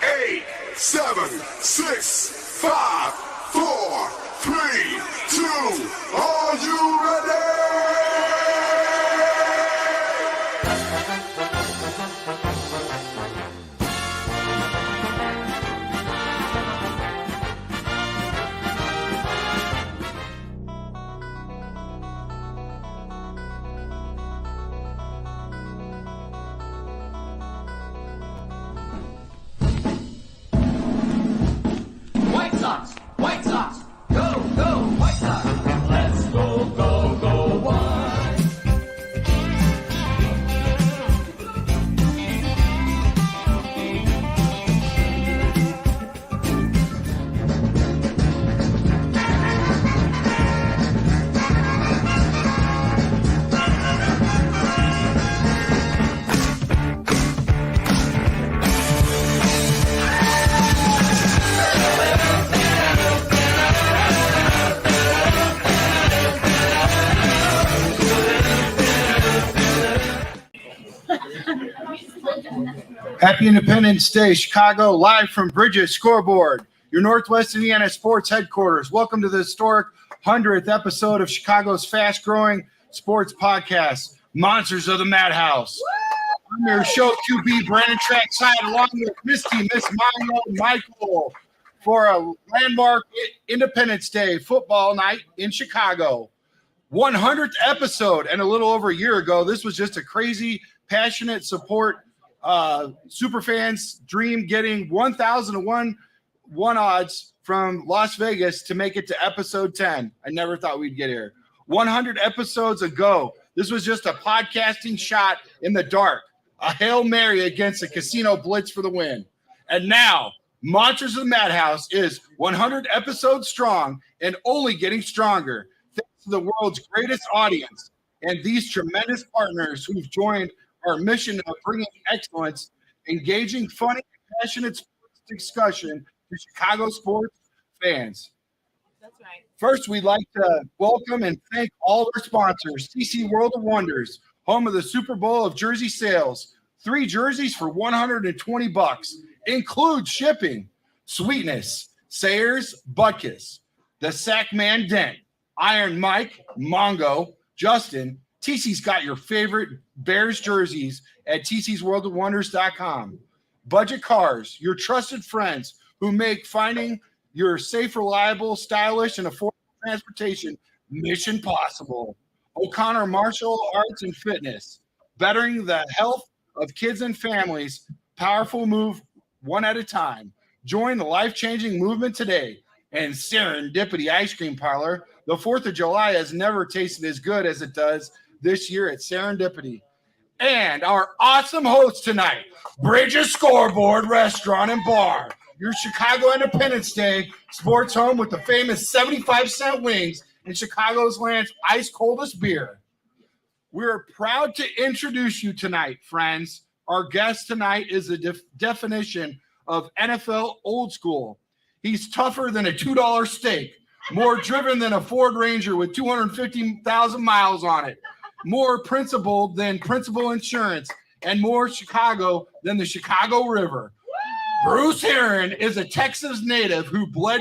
8, 7, 6, 5, 4, 3, 2. Are you ready? White Sox, go, go, White Sox. Let's go, go, go, White. Happy Independence Day, Chicago, live from Bridges Scoreboard, your Northwest Indiana sports headquarters. Welcome to the historic 100th episode of Chicago's fast-growing sports podcast, Monsters of the Madhouse. I'm your show QB, Brandon Trackside, along with Misty, Miss Mongo, Michael, for a landmark Independence Day football night in Chicago. 100th episode, and a little over a year ago, this was just a crazy, passionate support super fans dream, getting 1,001 odds from Las Vegas to make it to episode 10. I never thought we'd get here. 100 episodes ago, this was just a podcasting shot in the dark, a Hail Mary against a casino blitz for the win. And now, Monsters of the Madhouse is 100 episodes strong and only getting stronger, thanks to the world's greatest audience and these tremendous partners who've joined our mission of bringing excellence, engaging, funny, passionate sports discussion to Chicago sports fans. That's right. First, we'd like to welcome and thank all our sponsors. TC World of Wonders, home of the Super Bowl of jersey sales. 3 jerseys for $120. Include shipping. Sweetness, Sayers, Butkus, the Sackman Dent, Iron Mike, Mongo, Justin. TC's got your favorite Bears jerseys at tcsworldofwonders.com. Budget Cars, your trusted friends who make finding your safe, reliable, stylish, and affordable transportation mission possible. O'Connor Martial Arts and Fitness, bettering the health of kids and families. Powerful move one at a time. Join the life-changing movement today. And Serendipity Ice Cream Parlor. The 4th of July has never tasted as good as it does this year at Serendipity. And our awesome host tonight, Bridges Scoreboard Restaurant and Bar, your Chicago Independence Day sports home with the famous 75-cent wings and Chicago's land's ice coldest beer. We're proud to introduce you tonight, friends. Our guest tonight is the definition of NFL old school. He's tougher than a $2 steak, more driven than a Ford Ranger with 250,000 miles on it, more principled than Principal Insurance, and more Chicago than the Chicago River. Bruce Herron is a Texas native who bled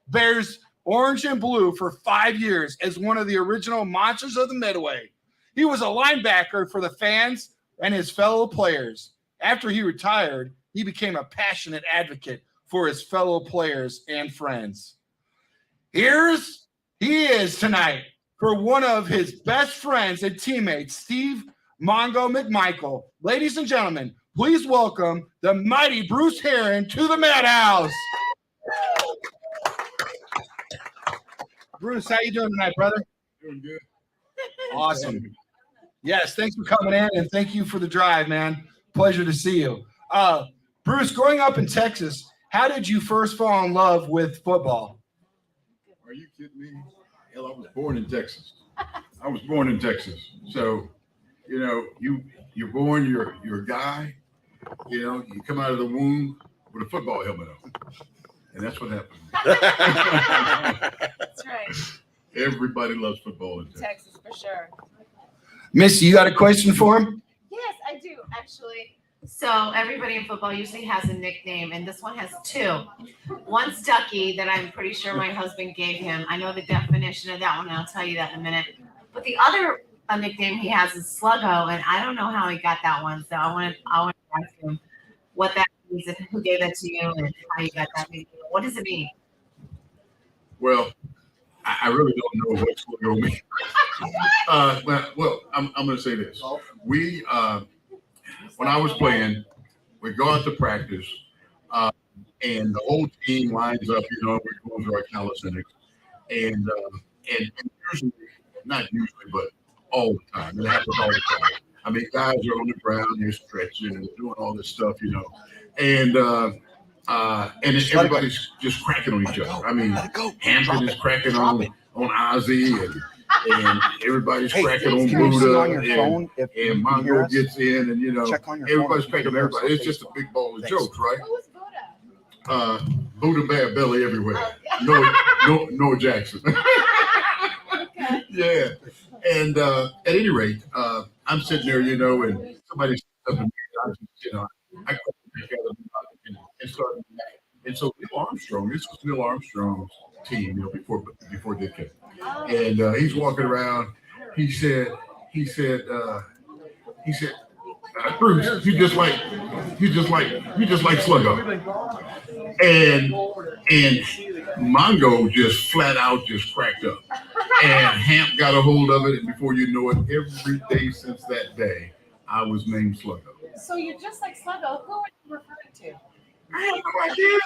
Bears orange and blue for 5 years as one of the original Monsters of the Midway. He was a linebacker for the fans and his fellow players. After he retired, he became a passionate advocate for his fellow players and friends. He is tonight for one of his best friends and teammates, Steve Mongo McMichael. Ladies and gentlemen, please welcome the mighty Bruce Herron to the Madhouse. Bruce, how you doing tonight, brother? Doing good. Awesome. Yes, thanks for coming in, and thank you for the drive, man. Pleasure to see you. Bruce, growing up in Texas, how did you first fall in love with football? Are you kidding me? Hell, I was born in Texas. So, you know, you're born, you're a guy, you know, you come out of the womb with a football helmet on. And that's what happened. That's right. Everybody loves football in Texas. Texas for sure. Missy, you got a question for him? Yes, I do actually. So everybody in football usually has a nickname, and this one has two. One's Ducky that I'm pretty sure my husband gave him. I know the definition of that one, and I'll tell you that in a minute. But the other nickname he has is Sluggo, and I don't know how he got that one. So I want to ask him what that means, and who gave that to you, and how you got that name. What does it mean? Well, I really don't know what's going on me. Well, I'm going to say this. We, when I was playing, we go out to practice, and the whole team lines up, we're going to our calisthenics. And usually, not usually, but all the time. It happens all the time. I mean, guys are on the ground, they're stretching and doing all this stuff, and everybody's just cracking on each other. I mean, Hampton is cracking on Ozzy, and everybody's cracking on Buddha, and Mongo gets in, and everybody's cracking on everybody. It's just a big ball of jokes, right? Who's Buddha? Buddha Bad Belly everywhere. Noah Jackson. Okay. Yeah. And at any rate, I'm sitting there, and somebody said something to me, I go together and start. And so Neil Armstrong, this was Neil Armstrong's team, before they came. And he's walking around. He said, Bruce, you just like Sluggo. And Mongo just flat out just cracked up. And Hamp got a hold of it, and before you know it, every day since that day, I was named Sluggo. So you're just like Sluggo. Who are you referring to? I have no idea.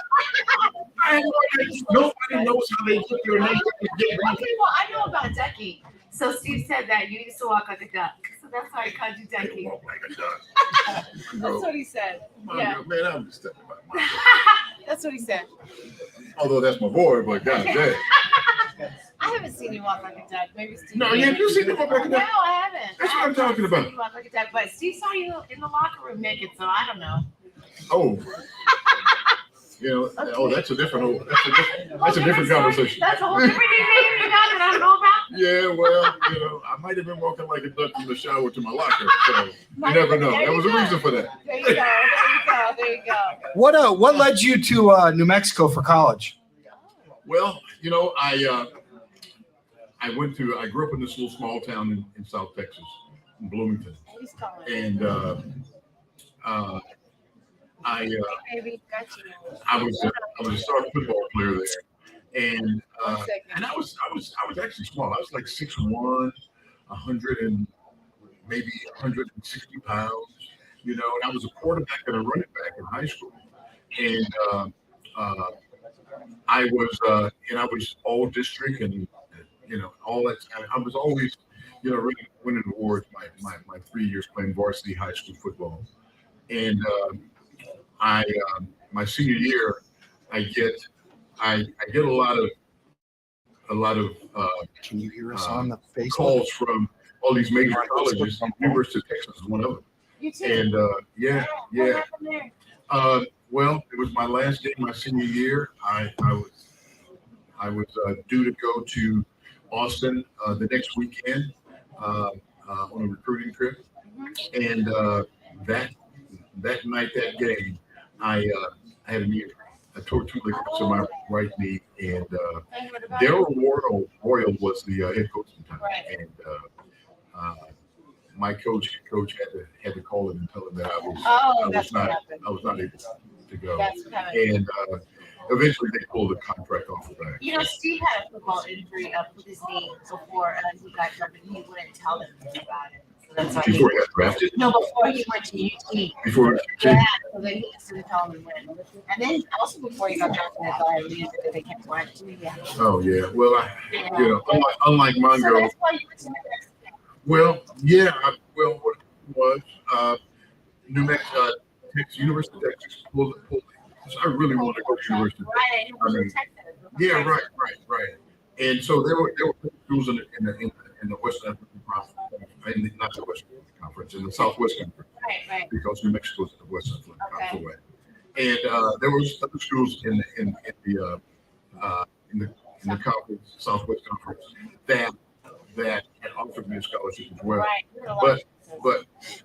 Nobody knows how they get your name. Okay, well, I know about Ducky. So Steve said that you used to walk like a duck. So that's why I called you Ducky. Walk like a duck. That's what he said. Yeah. Man, I'm just stepping by my That's what he said. Although that's my boy, but God damn. I haven't seen you walk like a duck. Maybe Steve. No, you haven't seen me walk like a duck? No, I haven't. That's what I'm talking about. You walk like a duck, but Steve saw you in the locker room naked, so I don't know. Oh. That's a different conversation. That's a whole different name you got that I don't know about. Yeah, well, I might have been walking like a duck from the shower to my locker. So you never know. There was a reason for that. There you go. What led you to New Mexico for college? Well, I grew up in this little small town in South Texas, in Bloomington, and I was a star football player there, and I was actually small. I was like 6'1", 100 and maybe 160 pounds, and I was a quarterback and a running back in high school, and I was all district and all that. I was always winning awards my 3 years playing varsity high school football, and my senior year, I get a lot of Can you hear us on the Facebook? calls from all these major colleges. University of Texas is one of them. You too. And What happened there? well, it was my last day of my senior year. I was due to go to Austin the next weekend on a recruiting trip, and that night, that game, I had a knee injury. I tore two ligaments in my right knee, and Daryl Royal was the head coach at the time, and my head coach had to call him and tell him that I was not able to go. That's what happened. And eventually they pulled the contract off the back. Steve had a football injury with his knee before he got drafted, and he wouldn't tell them about it. So that's why Before he got drafted? No, before he went to UT. Before Yeah, so then he just didn't tell them when. And then also before he got drafted, I thought I knew that they kept quiet too. Yeah. Oh yeah. Well, unlike Mongo. So that's why you went to New Mexico. Well, yeah. What it was New Mexico, University of Texas pulled. So I really wanted to go to University. Right. I mean, yeah, right. And so there were schools in the Western African Conference, not the Western African Conference, in the Southwestern Conference, Right. because New Mexico is the Western African Conference away. And there was other schools in the conference, Southwest Conference, that had offered me a scholarship as well. Right.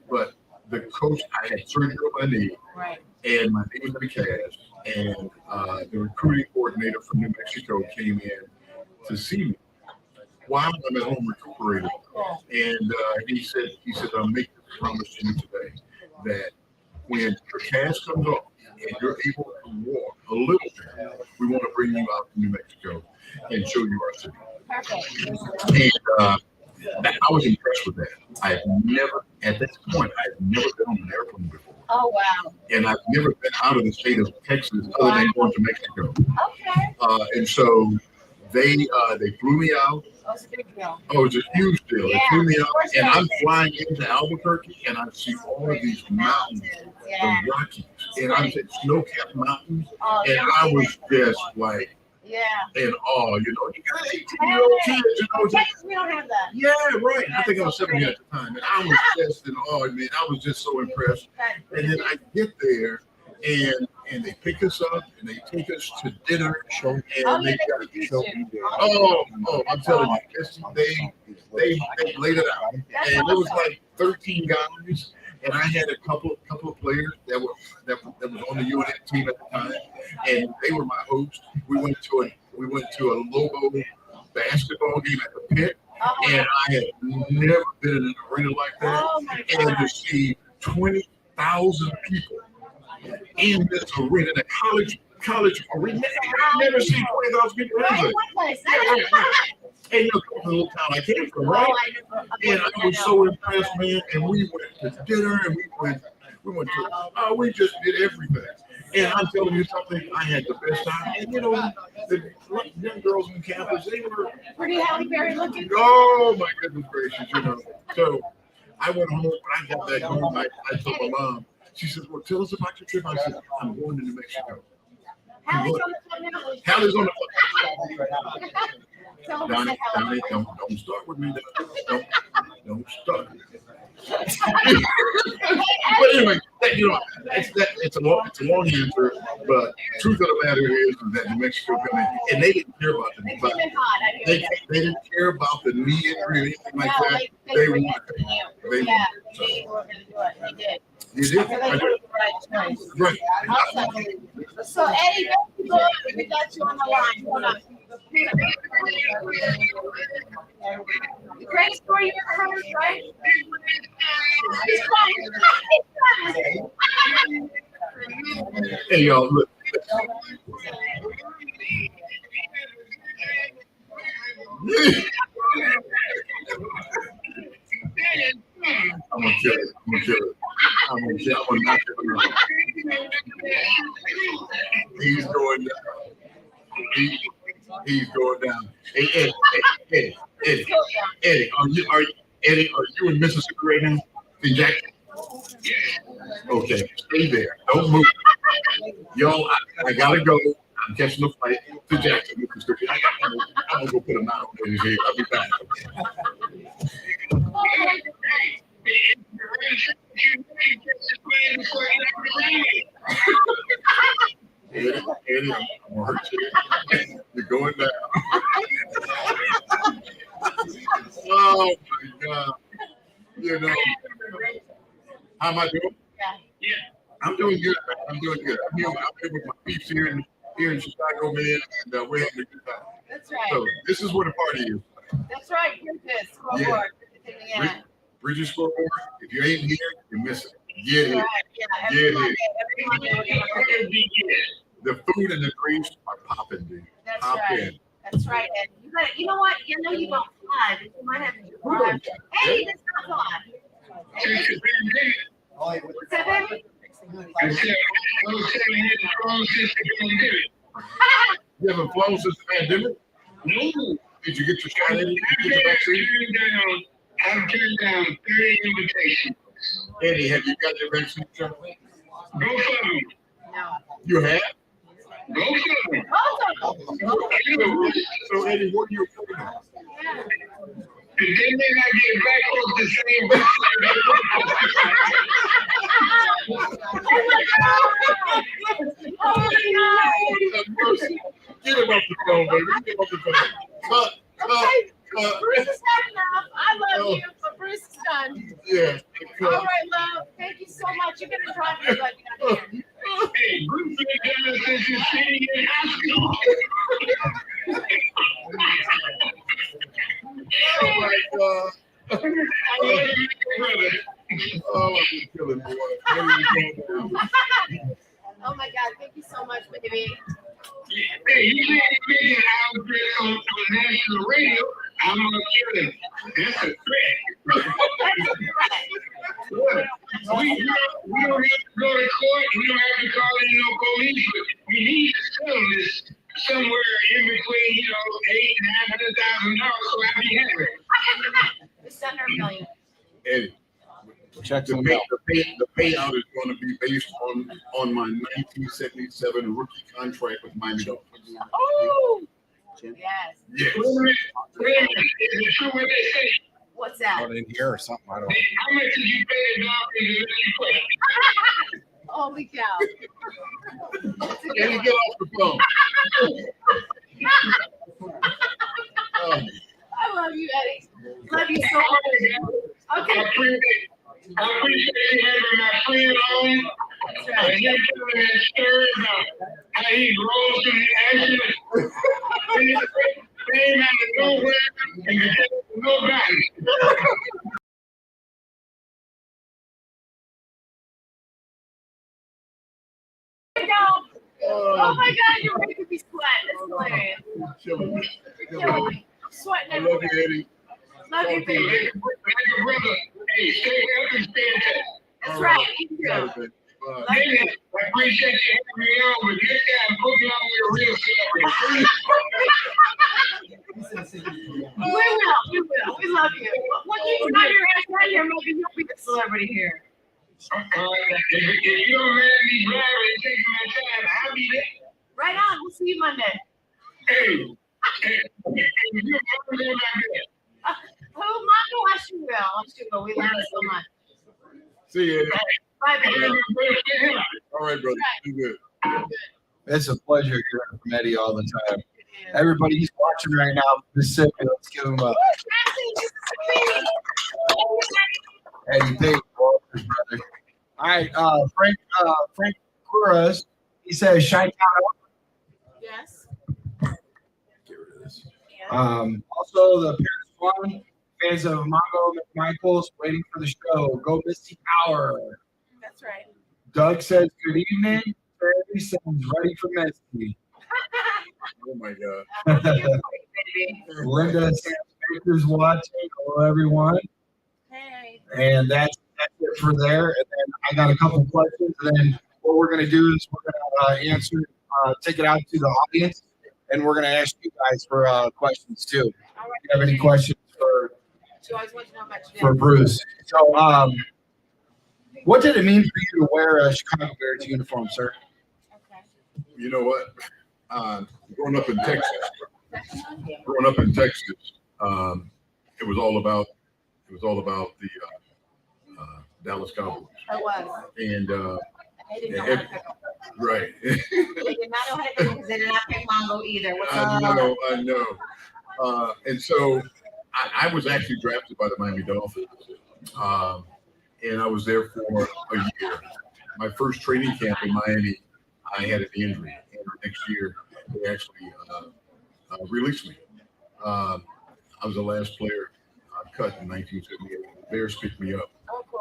But the coach, I had surgery on my knee, Right. and my knee was in a cast, and the recruiting coordinator from New Mexico came in to see me while I'm at home recuperating. And he said, I'll make this promise to you today that when your cast comes off and you're able to walk a little bit, we want to bring you out to New Mexico and show you our city. Perfect. And I was impressed with that. I had never, at that point, I had never been on an airplane before. Oh, wow. And I've never been out of the state of Texas other than going to Mexico. Okay. And so they flew me out. Oh, it's a big deal. Oh, it's a huge deal. Yeah, They flew me out, course and it I'm is. flying into Albuquerque, and I see all of these mountains, Yeah. the Rockies, and I'm saying snow-capped mountains, Oh, and I was just like yeah. in awe. You got 18-year-old kids, Texas, we don't have that. Yeah, right. I think I was 7 at the time, and I was just in awe, man. I was just so impressed. And then I get there, and they pick us up, and they take us to dinner, and they got I'm telling you, they laid it out, and it was like 13 guys, and I had a couple of players that was on the UNM team at the time, and they were my hosts. We went to a Lobo basketball game at the Pit, and I had never been in an arena like that, and to see 20,000 people in this arena, in a college arena, I've never seen 20,000 people in there. And you know, the little town I came from, right? And I was so impressed, man. And we went to dinner, and we just did everything. And I'm telling you something, I had the best time. And you know, the young girls on campus, they were pretty Halle Berry looking. Oh my goodness gracious, you know. So I went home. When I got back home, I told my mom. She says, "Well, tell us about your trip." I said, "I'm going to New Mexico." Hallie's on the phone now. Hallie's on the phone. Donnie, don't start with me. Don't start. But anyway, you know, it's a long answer. But the truth of the matter is that New Mexico coming, and they didn't care about the knee. They didn't care about the knee injury or anything like that. They wanted it. They were going to do it. They did. You did? I did. Right. So, Eddie, we got you on the line. Hold on. The greatest story you ever heard, right? Hey, y'all, look. I'm gonna kill it. I'm gonna knock it around. He's going down. He's going down. Hey, Eddie, are you in Mississippi right now? In Jackson? Okay, stay there. Don't move. Yo, I gotta go. I'm catching the flight to Jackson, Mississippi. I'm gonna go put a knot on his head. I'll be back. Eddie, I'm gonna hurt you. You're going down. Oh my God. You know, how am I doing? Yeah. I'm doing good, man. I'm doing good. I'm here with my peeps here in Chicago, man, and we're having a good time. That's right. So this is where the party is. That's right. Bridges Scoreboard. Yeah. Bridges Scoreboard. If you ain't here, you're missing. Get it. Get it. The food and the drinks are popping, dude. That's Pop right. in. That's right. And you got you know what? You know you don't fly, but you might have to fly. Hey, that's not fly. What's that, baby? You haven't flown since the pandemic? No. Did you get your shot? Did you get your vaccine? I've turned down 30 invitations. Eddie, have you got your vaccine? Both of them. No. You have? Both of them. So Eddie, what are you afraid of? They may not get back off the same bus. Get him off the phone, baby. Get him off the phone. Cut. Bruce has had enough. I love you, but Bruce is done. Yeah. All right, love. Thank you in senior in high school. Oh my God. I love you, brother. Oh, I'm killing boy. Oh my God, thank you so much, baby. Hey, you made it making out there on national radio. I'm gonna kill him. That's a threat. We don't have to go to court. We don't have to call in no police. But we need to settle this somewhere in between, $800,000 and $900,000. So I'll be happy. Just under $1 million. Eddie, Check the payout is going to be based on my 1977 rookie contract with Miami Dolphins. Oh, yes. Yes. Wait a minute. Is it true what they say? What's that? in here or something. I don't know. How much did you pay the Dolphins to let you play? Holy cow. That's a good Eddie, one. get off the phone. I love you, Eddie. Love you so much. Okay. I appreciate you having my friend on. And him telling that story about how he rose to the action. Came out of nowhere and became nobody. Oh my God, you're making me sweat. That's hilarious. Killing me. You're killing me. I'm sweating I love everywhere. you, Eddie. Love you, baby. Like a brother, hey, stay healthy, stay in touch. That's right. You too. Bye. Love you. Maybe I appreciate you having me on, but next time put me on with a real celebrity. We will. We will. We love you. When you drive your ass out here, maybe you'll be the celebrity here. If you don't mind me driving and taking my time, I'll be there. Right on. We'll see you Monday. Hey, you're going like that. Who, Mongo? I sure will. I sure will. We love you so much. See you, Eddie. Bye, baby. All right, brother. Do good. It's a pleasure hearing from Eddie all the time. Everybody, he's watching right now. Mississippi, let's give him a Eddie Payton, brother. All right, Frank Curas, he says, Shine Town. Yes. Get rid of this. Also, the Paris One, fans of Mongo McMichael's waiting for the show. Go Misty Power. That's right. Doug says, good evening. Terry says, ready for Misty. Oh my God. Linda says, Baker's watching. Hello, everyone. Hey. And that's it for there. And then I got a couple questions. And then what we're going to do is we're going to answer, take it out to the audience. And we're going to ask you guys for questions too. All right. If you have any questions She always wants to know about you. for Bruce. So, what did it mean for you to wear a Chicago Bears uniform, sir? Okay. You know what? Growing up in Texas, it was all about the Dallas Cowboys. I was. And They didn't know how to pick them. right. They did not know how to pick them because they did not pick Mongo either. What's I know. And so I was actually drafted by the Miami Dolphins. And I was there for a year. My first training camp in Miami, I had an injury. And the next year, they actually released me. I was the last player cut in 1978. The Bears picked me up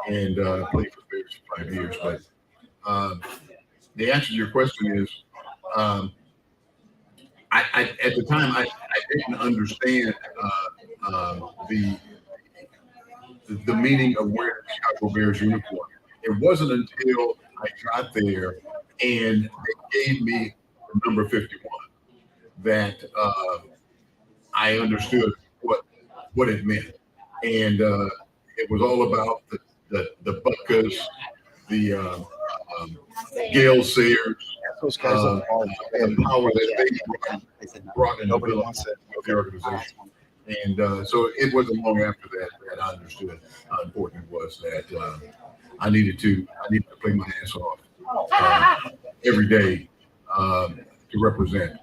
and played for the Bears for 5 years. But the answer to your question is, I at the time I didn't understand the meaning of wearing the Chicago Bears uniform. It wasn't until I got there and they gave me the number 51 that I understood what it meant. And it was all about the Buckas, the Gale Sayers, Those guys the power that they brought in Nobody the wants it. organization. And so it wasn't long after that I understood how important it was that I needed to play my ass off every day to represent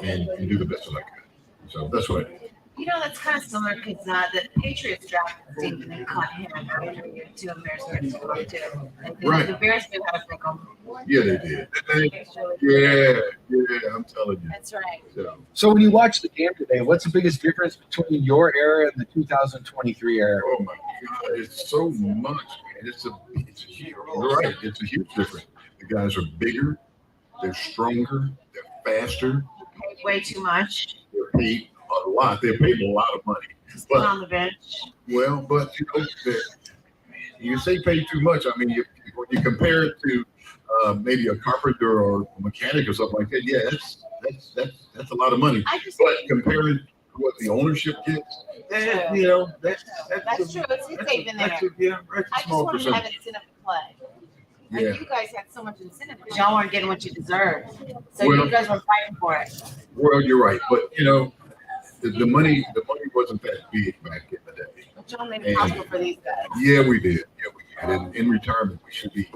and do the best that I could. So that's what I did. You know, that's kind of similar because the Patriots drafted and they cut him after year 2 of Bears too. And Right. The Bears knew how to pick him. Yeah, they did. Yeah, I'm telling you. That's right. So when you watch the game today, what's the biggest difference between your era and the 2023 era? Oh my God, it's so much, man. It's a huge, you're right. It's a huge difference. The guys are bigger, they're stronger, they're faster. Paid way too much. They're paid a lot. They're paid a lot of money. Just But on the bench. well, but you say pay too much. I mean, when you compare it to maybe a carpenter or a mechanic or something like that, yeah, that's a lot of money. But comparing to what the ownership gets, that's true. It's safe in there. That's I a just small wanted to have percentage. incentive to play. Yeah. And you guys had so much incentive because y'all weren't getting what you deserved. So Well- you guys were fighting for it. Well, you're right, but the money wasn't that big back in the day. But y'all made it possible for these guys. Yeah, we did. And in retirement, we should be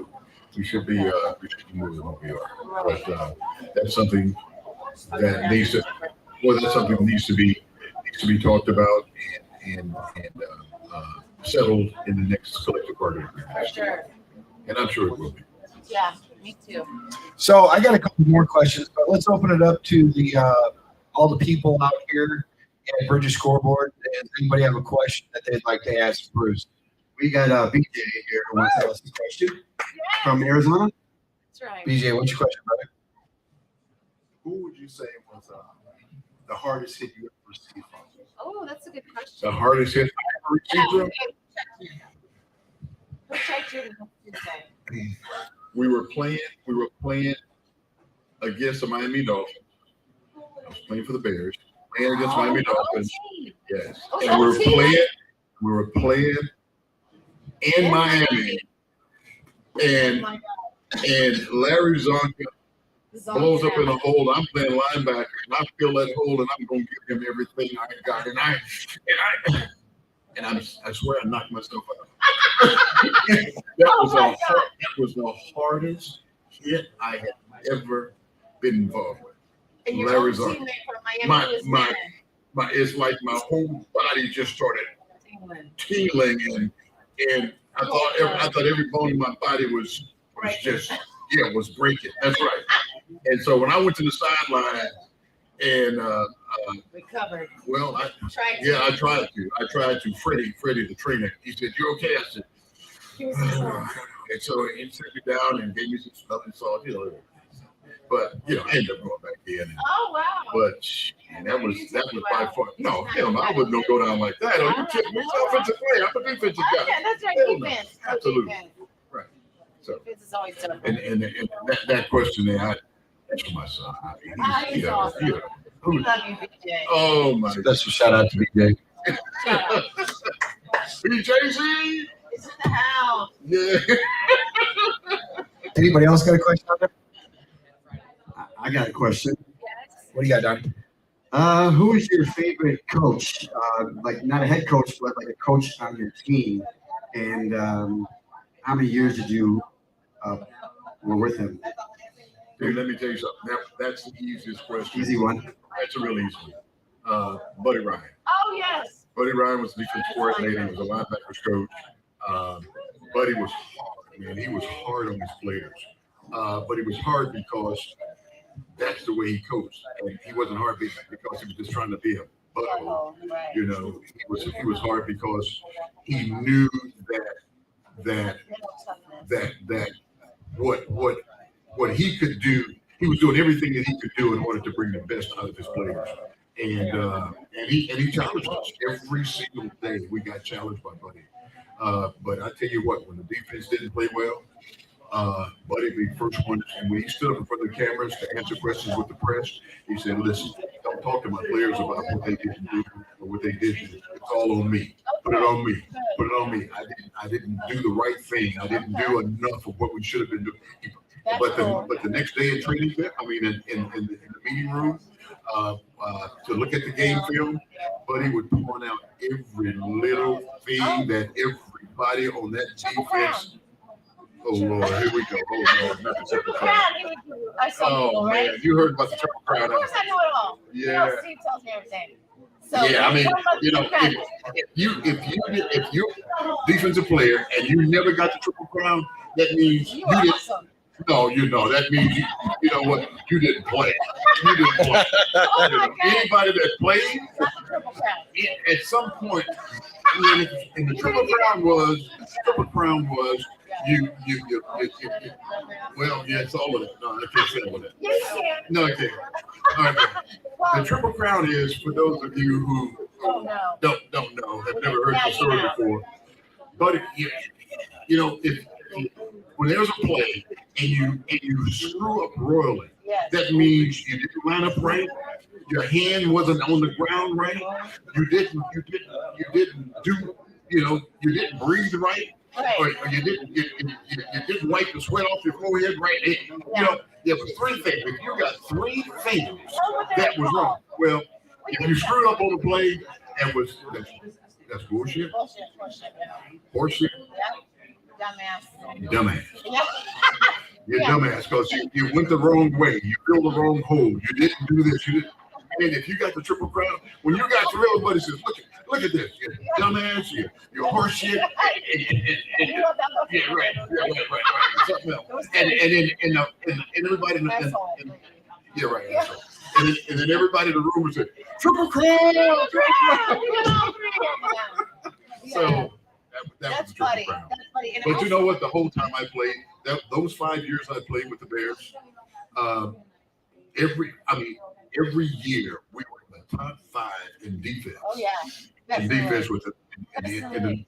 more than what we are. But that's something that needs to be talked about and settled in the next collective bargaining agreement. For sure. And I'm sure it will be. Yeah, me too. So I got a couple more questions, but let's open it up to the all the people out here at Bridges Scoreboard. Does anybody have a question that they'd like to ask Bruce? We got BJ here who wants to ask a question from Arizona. That's right. BJ, what's your question, brother? Who would you say was the hardest hit you ever received from? Oh, that's a good question. The hardest hit I ever received. Who checked you? Who say? We were playing against the Miami Dolphins. I was playing for the Bears, playing against Miami Dolphins. Yes. And we were playing in Miami. And Larry Zonka blows up in a hole. I'm playing linebacker, and I feel that hole, and I'm going to give him everything I got. And I swear I knocked myself out. That was the hardest hit I had ever been involved with. And your Larry's own on. teammate from Miami was there. It's like my whole body just started tingling, and I thought every bone in my body was just was breaking. That's right. And so when I went to the sideline and recovered. Well, I tried to. Freddie, the trainer, he said, "You okay?" I said, and so he set me down and gave me some smelling salt, But I ended up going back in. Oh wow! But that was by far no. Hell no, I wouldn't go down like that. Oh, you kidding me? I'm offensive player. I'm a defensive guy. Yeah, that's right. Hell Defense. no. Absolutely. Defense. Right. So Defense is always tough. and that question there, that's for my son. He's awesome. We love you, BJ. Oh my! Special shout out to BJ. Shout out. BJZ. It's in the house. Yeah. Anybody else got a question out there? I got a question. Yes. What do you got, Donnie? Who is your favorite coach? Like not a head coach, but like a coach on your team. And how many years did you were with him? Dude, let me tell you something. That's the easiest question. Easy one. That's a real easy one. Buddy Ryan. Oh yes. Buddy Ryan was the defense coordinator. He was a linebackers coach. Buddy was hard, man. He was hard on his players. But he was hard because that's the way he coached. And he wasn't hard because he was just trying to be a butthole. Right. He was hard because he knew that what he could do, he was doing everything that he could do in order to bring the best out of his players. And he challenged us every single day. We got challenged by Buddy. But I tell you what, when the defense didn't play well, Buddy be first one. And when he stood up in front of the cameras to answer questions with the press, he said, "Listen, don't talk to my players about what they didn't do or what they did do. It's all on me. Put it on me. Put it on me. I didn't do the right thing. I didn't do enough of what we should have been doing." But the next day in training, in the meeting room, to look at the game film, Buddy would point out every little thing that everybody on that defense. Oh Lord, here we go. Oh Lord, not the triple crown. I saw people, right? Man, you heard about the triple crown. Of course I know it all. Yeah. Steve tells me everything. So Yeah, I mean, what about the you know, defense? if you're a defensive player and you never got the Triple Crown, that means You you are didn't. awesome. No, that means you know what? You didn't play. You didn't play. Oh my God. Anybody that played Got the Triple Crown. at some point, and the Triple Crown was you. Well, yeah, it's all of it. No, I can't say all of it. Yes, you can. No, I can't. All right. The Triple Crown is for those of you who Oh no. don't know, have never heard the story before. But you know, if when there's a play and you screw up royally, Yes. that means you didn't line up right, your hand wasn't on the ground right, you didn't do, you didn't breathe right, or you didn't wipe the sweat off your forehead right. There was three things. If you got three things that was wrong, well, if you screwed up on the play, that's bullshit. Bullshit, yeah. Horseshit. Dumbass. Dumbass. Yeah. You're dumbass because you went the wrong way. You filled the wrong hole. You didn't do this. You didn't. And if you got the Triple Crown, when you got through, everybody says, look at this. You're dumbass. You're horseshit. Yeah, right. Something else. And everybody in the yeah, right. Asshole. And then everybody in the room would say, Triple Crown. So that was the Triple Crown. That's funny. And But also, you know what? The whole time I played, those 5 years I played with the Bears, every year we were in the top 5 in defense. Oh yeah. In defense with in the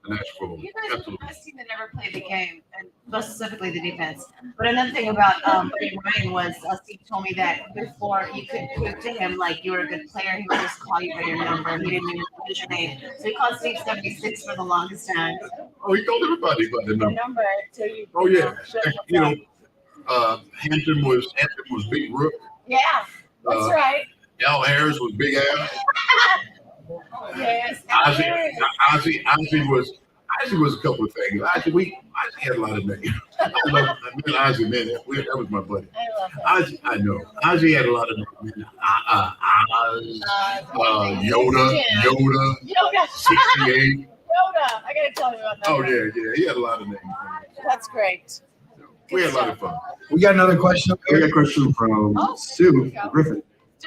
National Football League. You guys are the Absolutely. best team that ever played the game, and most specifically the defense. But another thing about Buddy Ryan was Steve told me that before you could prove to him like you were a good player, he would just call you by your number. He didn't even use your name. So he called Steve 76 for the longest time. Oh, he told everybody about the The number. number till you. Oh yeah. You know, Hampton was Big Rook. yeah, that's right. Al Harris was Big Al. Yes. Ozzy was a couple of things. Ozzy had a lot of names. I love Ozzy, man. That was my buddy. I love him. I know. Ozzy had a lot of names. Yoda, 68. Yoda, I gotta tell you about that. Oh yeah. He had a lot of names. That's great. We had a lot of fun. We got another question up We here. got a question from Sue Griffin.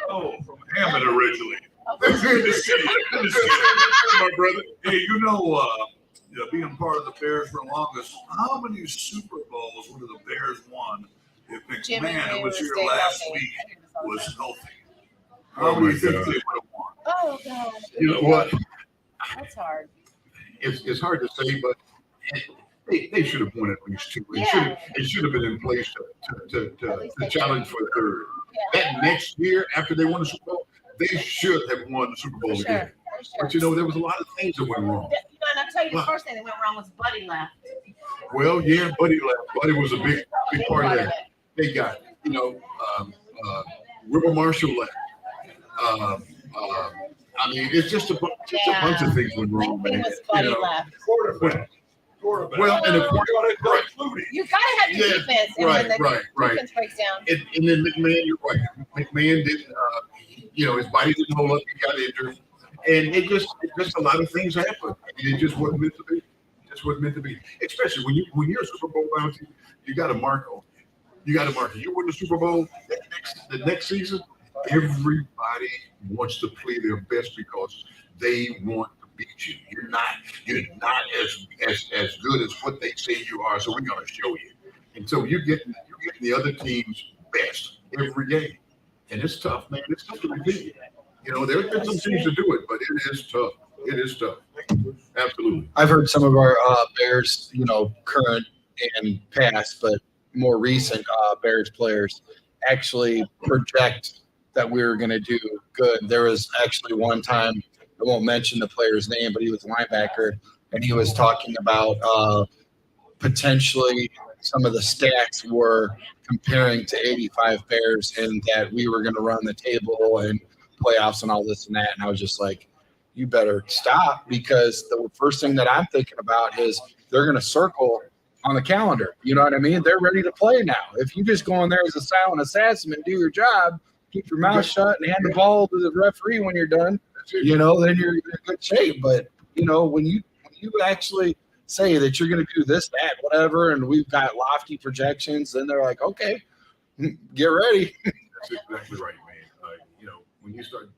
Oh, from Hammond originally. Good to see you. Good to see you, my brother. Hey, being part of the Bears for the longest, how many Super Bowls would the Bears won if McMahon, who was here last week, was healthy? How many do you think they would have won? Oh God. You know what? That's hard. It's hard to say, but they should have won at least 2. It should have been in place to challenge for the third. Yeah. That next year, after they won the Super Bowl, they should have won the Super Bowl again. But there was a lot of things that went wrong. And I'll tell you the first thing that went wrong was Buddy left. Well, yeah, Buddy left. Buddy was a big part of that. They got, Wilbur Marshall left. It's just a bunch of things went wrong, Big thing man. was Buddy left. Quarterback. Well, and the quarterback, You gotta have your Yeah, defense, and when the right. defense breaks down. And then McMahon, you're right. McMahon didn't, his body didn't hold up. He got injured, and it just a lot of things happened. It just wasn't meant to be. It just wasn't meant to be. Especially when you're a Super Bowl bounty, you got to mark on. You win the Super Bowl the next season. Everybody wants to play their best because they want to beat you. You're not as good as what they say you are. So we're gonna show you. And so you're getting the other team's best every game. And it's tough, man. It's tough to repeat. There's been some teams to do it, but it is tough. It is tough. Absolutely. I've heard some of our Bears, current and past, but more recent Bears players actually project that we were going to do good. There was actually one time, I won't mention the player's name, but he was a linebacker, and he was talking about potentially some of the stats were comparing to 85 Bears and that we were going to run the table and playoffs and all this and that. And I was just like, you better stop, because the first thing that I'm thinking about is they're going to circle on the calendar. You know what I mean? They're ready to play now. If you just go in there as a silent assassin and do your job, keep your mouth shut and hand the ball to the referee when you're done, you know, then you're in good shape. But you know, when you actually say that you're going to do this, that, whatever, and we've got lofty projections, then they're like, okay, get ready. That's exactly right, man. You know, when you start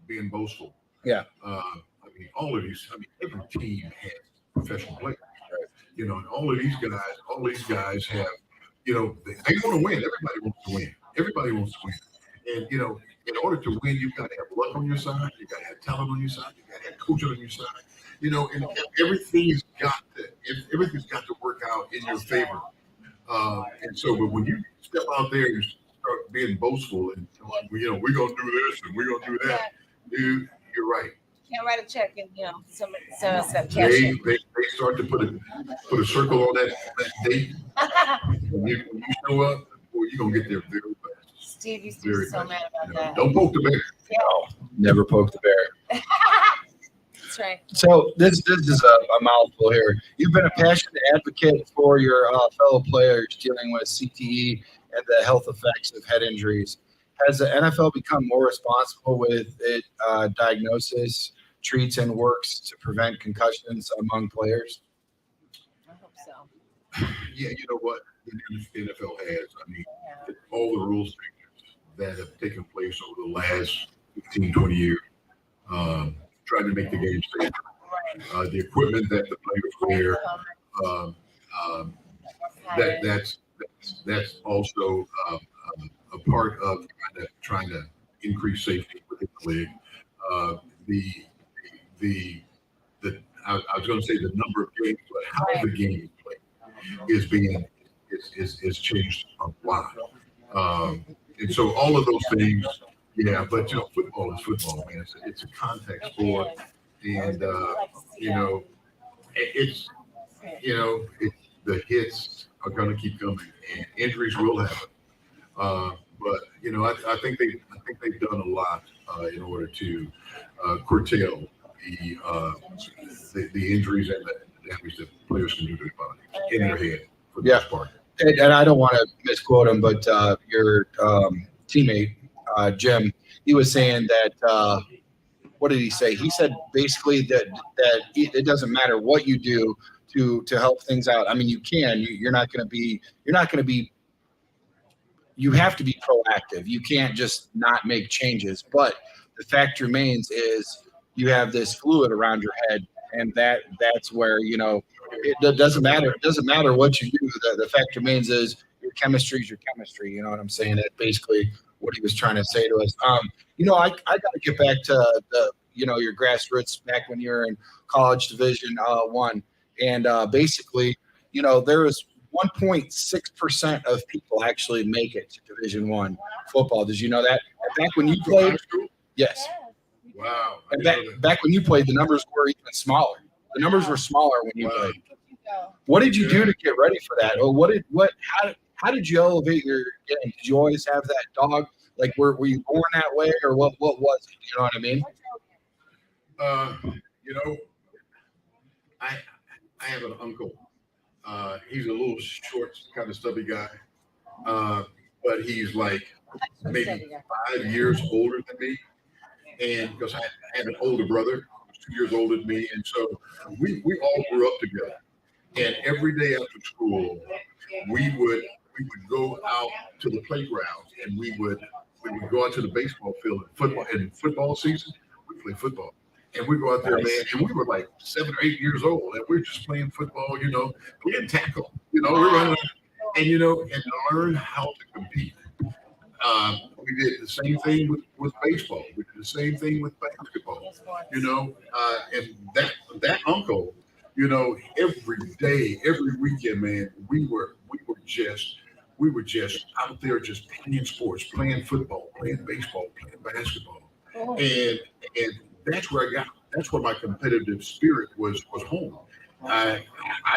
being boastful, I mean, all of these. I mean, every team has professional players, right? You know, and all these guys have, you know, they want to win. Everybody wants to win. Everybody wants to win. And you know, in order to win, you've got to have luck on your side. You got to have talent on your side. You got to have coaching on your side. You know, and everything's got to work out in your favor. And so, but when you step out there and start being boastful and you know, we're gonna do this and we're gonna do that, dude, you're right. Can't write a check and you know they start to put a circle on that date. when you show up, boy, you're gonna get there very fast. Steve used to be so mad about that. Don't poke the bear. No, never poke the bear. That's right. So this is a mouthful here. You've been a passionate advocate for your fellow players dealing with CTE and the health effects of head injuries. Has the NFL become more responsible with it diagnosis, treats, and works to prevent concussions among players? I hope so. Yeah, you know what the NFL has. I mean, all the rules changes that have taken place over the last 15, 20 years, trying to make the game safer. The equipment that the players wear, that's also a part of trying to increase safety within the league. I was going to say the number of games, but how the game is played is changed a lot. And so all of those things, yeah. But you know, football is football, man. It's a contact sport, and you know, the hits are going to keep coming, and injuries will happen. But you know, I think they've done a lot in order to curtail the injuries and the damage that players can do to their body in their head for the most part. And I don't want to misquote him, but your teammate Jim, he was saying that. What did he say? He said basically that it doesn't matter what you do to help things out. I mean, you can. You're not going to be. You have to be proactive. You can't just not make changes. But the fact remains is you have this fluid around your head, and that's where, you know, it doesn't matter. It doesn't matter what you do. The fact remains is your chemistry is your chemistry. You know what I'm saying? That's basically what he was trying to say to us. You know, I got to get back to your grassroots back when you're in college Division I, and basically, you know, there was 1.6% of people actually make it to Division I football. Did you know that? Back when you played, yes. Wow. And back when you played, the numbers were even smaller. The numbers were smaller when you played. What did you do to get ready for that? Or how did you elevate your game? Did you always have that dog? Like, were you born that way, or what was it? You know what I mean? You know, I have an uncle. He's a little short, kind of stubby guy, but he's like maybe 5 years older than me. And because I have an older brother, who's 2 years older than me, and so we all grew up together. And every day after school, we would go out to the playground, and we would go out to the baseball field in football season. We play football. And we go out there, man, and we were like 7 or 8 years old, and we're just playing football, you know, playing tackle. You know, we're running, and you know, and learn how to compete. We did the same thing with baseball. We did the same thing with basketball. You know, and that uncle, you know, every day, every weekend, man, we were just out there just playing sports, playing football, playing baseball, playing basketball, and that's where my competitive spirit was home. I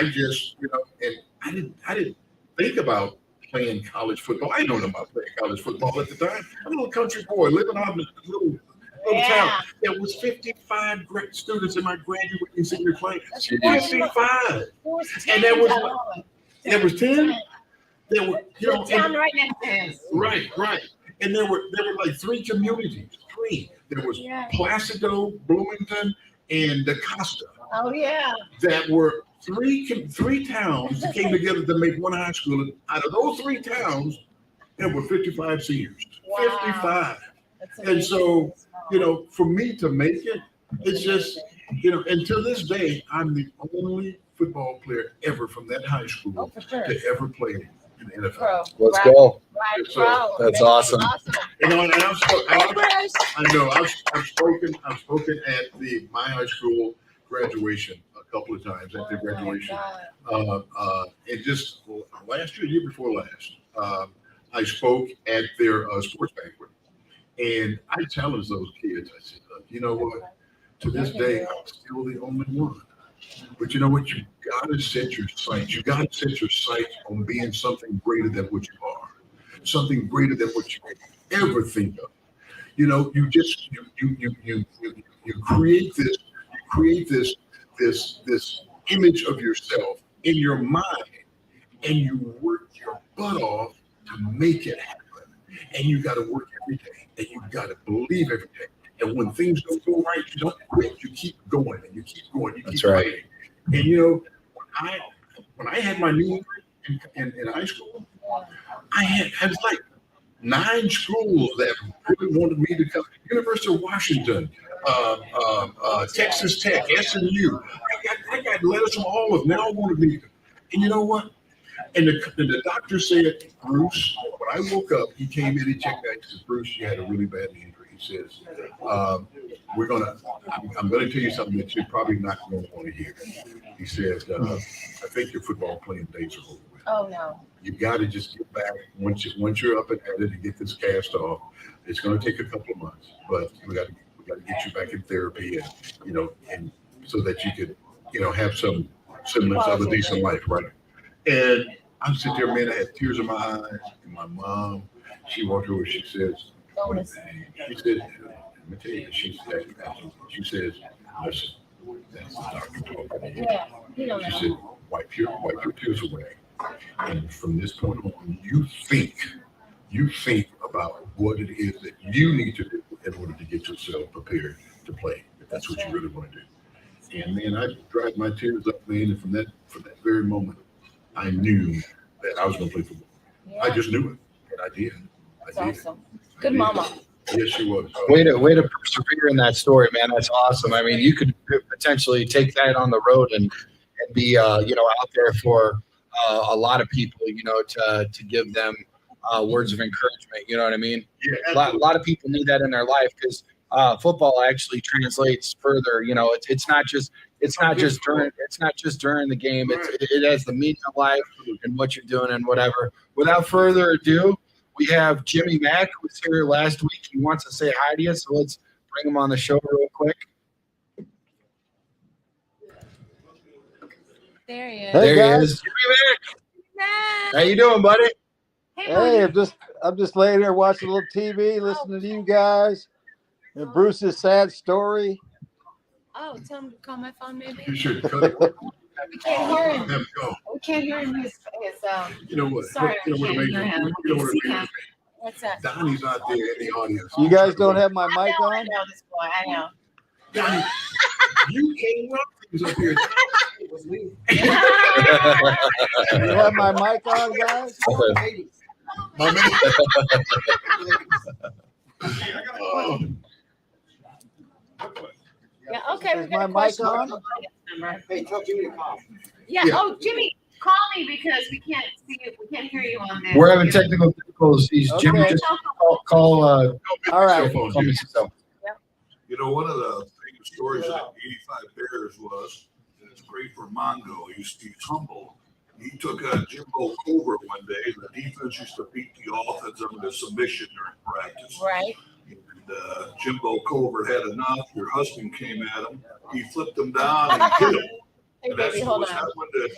just, you know, and I didn't think about playing college football. I didn't know about playing college football at the time. I'm a little country boy living out in a little town. There was 55 great students in my graduating senior class. 55. And there was 10. There were, you know, down right next to him. Right. And there were like 3 communities. 3. There was Placido, Bloomington, and DaCosta. Oh yeah. That were three towns that came together to make one high school. And out of those 3 towns, there were 55 seniors. Wow. 55. That's And amazing. so, for me to make it, it's just, and to this day, I'm the only football player ever from that high school for sure. to ever play in the NFL. Pro. Let's go. Right, So, pro. That's awesome. And I've Bruce. spoken at my high school graduation a couple of times at their graduation. And just last year before last, I spoke at their sports banquet. And I challenged those kids. I said, you know what? To this day, I'm still the only one. But you know what? You got to set your sights. You got to set your sights on being something greater than what you are. Something greater than what you could ever think of. You create this image of yourself in your mind, and you work your butt off to make it happen. And you got to work every day. And you got to believe every day. And when things don't go right, you don't quit. You keep going and you keep going. You keep That's right. fighting. And when I had my knee in high school, I was like 9 schools that really wanted me to come. University of Washington, Texas Tech, SMU. I got letters from all of them. They all wanted me to. And you know what? And the doctor said, Bruce, when I woke up, he came in, he checked out, he says, Bruce, you had a really bad injury. He says, I'm going to tell you something that you're probably not going to want to hear. He said, I think your football playing days are over with. Oh no. You got to just get back once you're up and at it and get this cast off. It's going to take a couple of months, but we got to get you back in therapy and so that you could, have some semblance of a decent life, right? And I'm sitting there, man, I had tears in my eyes. And my mom, she walked over, she says, what is that? She said, let me tell you, she says, listen, that's the doctor talking. Yeah. You don't She know. said, wipe your tears away. And from this point on, you think about what it is that you need to do in order to get yourself prepared to play, if that's what you really want to do. And man, I dried my tears up, man, and from that very moment, I knew that I was going to play football. Yeah. I just knew it, and I did. That's awesome. Good mama. Yes, she was. Way to persevere in that story, man. That's awesome. I mean, you could potentially take that on the road and be out there for a lot of people, to give them words of encouragement. You know what I mean? Yeah, a lot of people need that in their life because football actually translates further. It's not just during the game. It has the meaning of life and what you're doing and whatever. Without further ado, we have Jimmy Mack, who was here last week. He wants to say hi to you, so let's bring him on the show real quick. There he is. There he guys. is. Jimmy Mack. How you doing, buddy? Hey, I'm just laying here watching a little TV, listening to you guys and Bruce's sad story. Oh, tell him to call my phone, maybe. You should cut it. We can't hear him. Have it go. We can't hear him. His You know what? Sorry, You know what I can't amazing? hear him. You know what amazing? What's that? Donnie's out there in the audience. You guys don't have my I mic know on? this boy. I know. Donnie, you came up. He was up here. It was me. You have my mic on, guys? My man. Oh. Yeah, okay. Is my mic on? Hey, tell Jimmy to call. Yeah. Yeah. Oh, Jimmy, call me because we can't see you. We can't hear you on this. We're having technical difficulties. Jimmy, Okay. just call All right. call me yourself. You know, one of the famous stories of the 85 Bears was, and it's great for Mongo, he's humble. He took Jimbo Covert one day, and the defense used to beat the offense under submission during practice. Right. And Jimbo Covert had enough. Your husband came at him. He flipped him down and hit him. Hey, And that's baby, what hold was on. happening.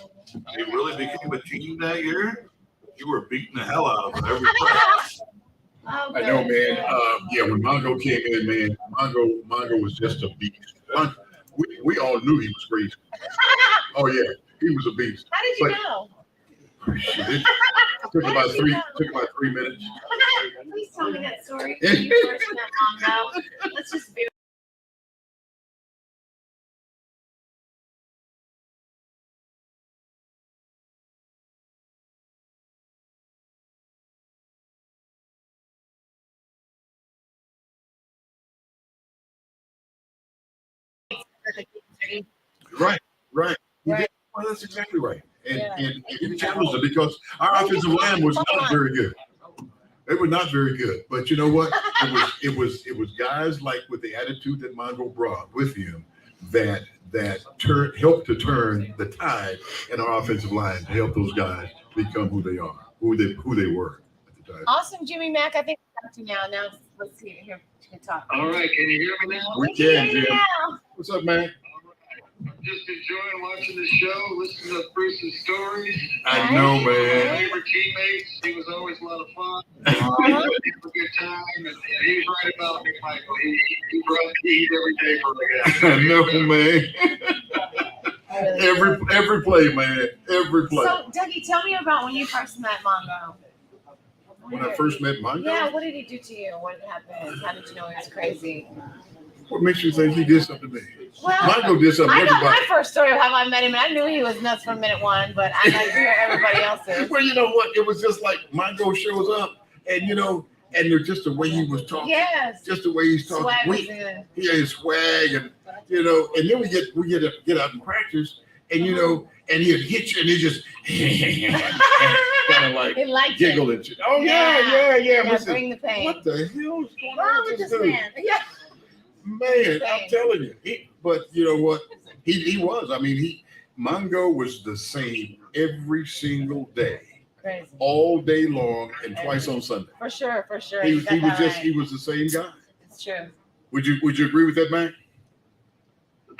They really became a team that year. You were beating the hell out of them every practice. Oh, I know, man. Yeah, when Mongo came in, man, Mongo was just a beast. We all knew he was crazy. Oh yeah, he was a beast. How did you know? Shit, it took about 3 minutes. Please tell me that story when you first met Mongo. Let's just be. Right. Right. Well, that's exactly right. And he challenged it because our offensive line was not very good. They were not very good. But you know what? It was guys like with the attitude that Mongo brought with him that helped to turn the tide in our offensive line to help those guys become who they are, who they were at the time. Awesome, Jimmy Mack. I think we're to now. Now let's see here to talk. All right, can you hear me now? We can, Jim. What's up, man? Just enjoying watching the show, listening to Bruce's stories. I know, My man. favorite teammates. He was always a lot of fun. We had a good time, and he was right about McMichael. He brought the heat every day for the guy. I know, man. Every play, man. Every play. So, Dougie, tell me about when you first met Mongo. When I first met Mongo? Yeah, what did he do to you? What happened? How did you know he was crazy? What makes you think he did something to me? Well, Mongo did something I to know everybody. my first story of how I met him, and I knew he was nuts from minute one, but I'd like to hear everybody else's. Well, you know what? It was just like Mongo shows up, and just the way he was talking. Yes. Just the way he's talking. Swag was in. He had his swag, and and then we get out in practice, and and he'd hit you, and he just kind of like He liked giggle it. at you. Oh yeah. Yeah, bring the pain. What the hell is going Wrong on with with this dude? man? Yeah. Man, I'm telling you. But you know what? He was. I mean, Mongo was the same every single day, Crazy. all day long, and twice on Sunday. For sure. He You got that right. he was the same guy. It's true. Would you agree with that, man?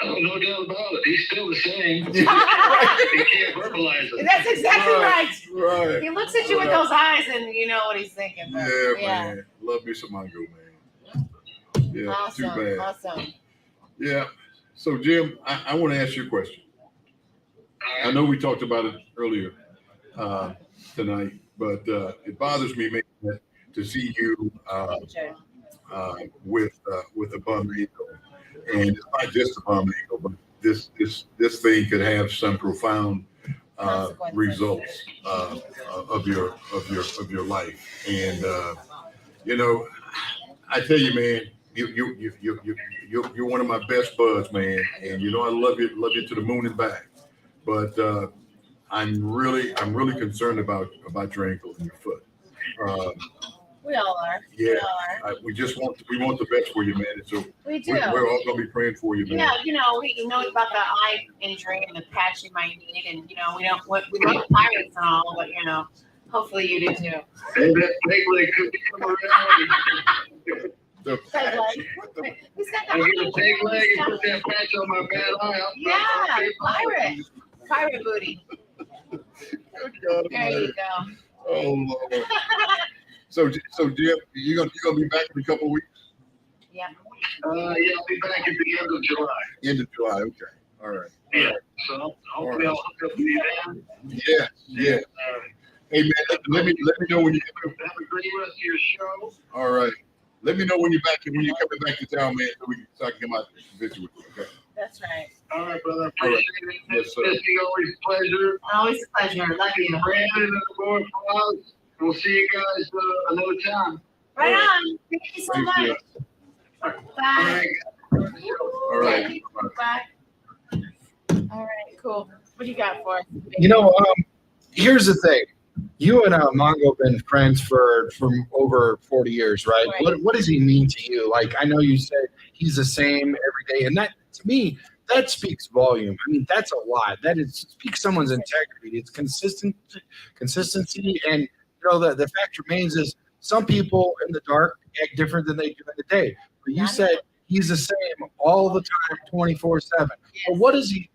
Oh, no doubt about it. He's still the same. Right. He can't verbalize it. That's exactly right. Right. He looks at you with those eyes, and you know what he's thinking. But, Man. Love me some Mongo, man. Yeah, Awesome. too bad. Awesome. Yeah. So, Jim, I want to ask you a question. I know we talked about it earlier tonight, but it bothers me, man, to see you with a bum ankle, and it's not just a bum ankle, but this thing could have some profound results of your life. And I tell you, man, you're one of my best buds, man, and I love you to the moon and back. But I'm really concerned about your ankle and your foot. We all are. Yeah, We all are. we want the best for you, man. And so We do. we're all gonna be praying for you, man. Yeah, we know about the eye injury and the patch you might need, and we love Pirates and all, but hopefully you do too. Hey, that big leg could come around. Peg leg. He's got I the get a big leg and put that patch on my bad eye. pirate booty. There you go. Oh Lord. So Jim, you're gonna be back in a couple of weeks? Yeah. I'll be back at the end of July. End of July, okay. All right. Yeah. So hopefully I'll hook up with you then. Yeah. Hey man, let me know when you Have a great rest of your show. all right. Let me know when you're coming back to town, man, so I can come out and visit with you. Okay. That's right. All right, brother. Appreciate it. Yes, sir. Misty, always a pleasure. Always a pleasure. Love you. Brandon and the boy Foz. We'll see you guys another time. Right on. Thank you so Thank much. you. Bye. All right. Bye. All right. Cool. What do you got for us? Here's the thing. You and Mongo have been friends for over 40 years, right? What does he mean to you? Like, I know you said he's the same every day, and that, to me, that speaks volume. I mean, that's a lot. That speaks someone's integrity. It's consistency, and the fact remains is some people in the dark act different than they do in the day. But you said he's the same all the time, 24/7. But what does he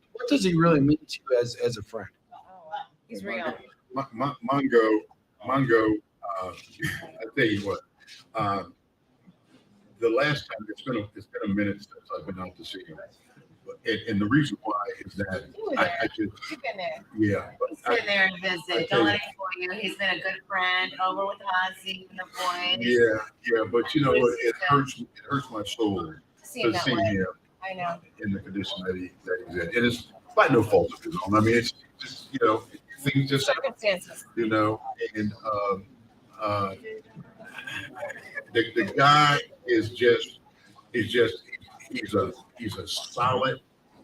really mean to you as a friend? He's real. Mongo, I tell you what, the last time it's been a minute since I've been out to see him, And the reason why is that I just, You've been there. yeah. He's been there and visit. Don't let him fool you. He's been a good friend over with Ozzy and the boys. Yeah, but you know what? It hurts my soul See to that see way. him I know. in the condition that he's in. And it's by no fault of his own. I mean, it's just, you know, things just, Circumstances. you know, and the guy is just, he's a solid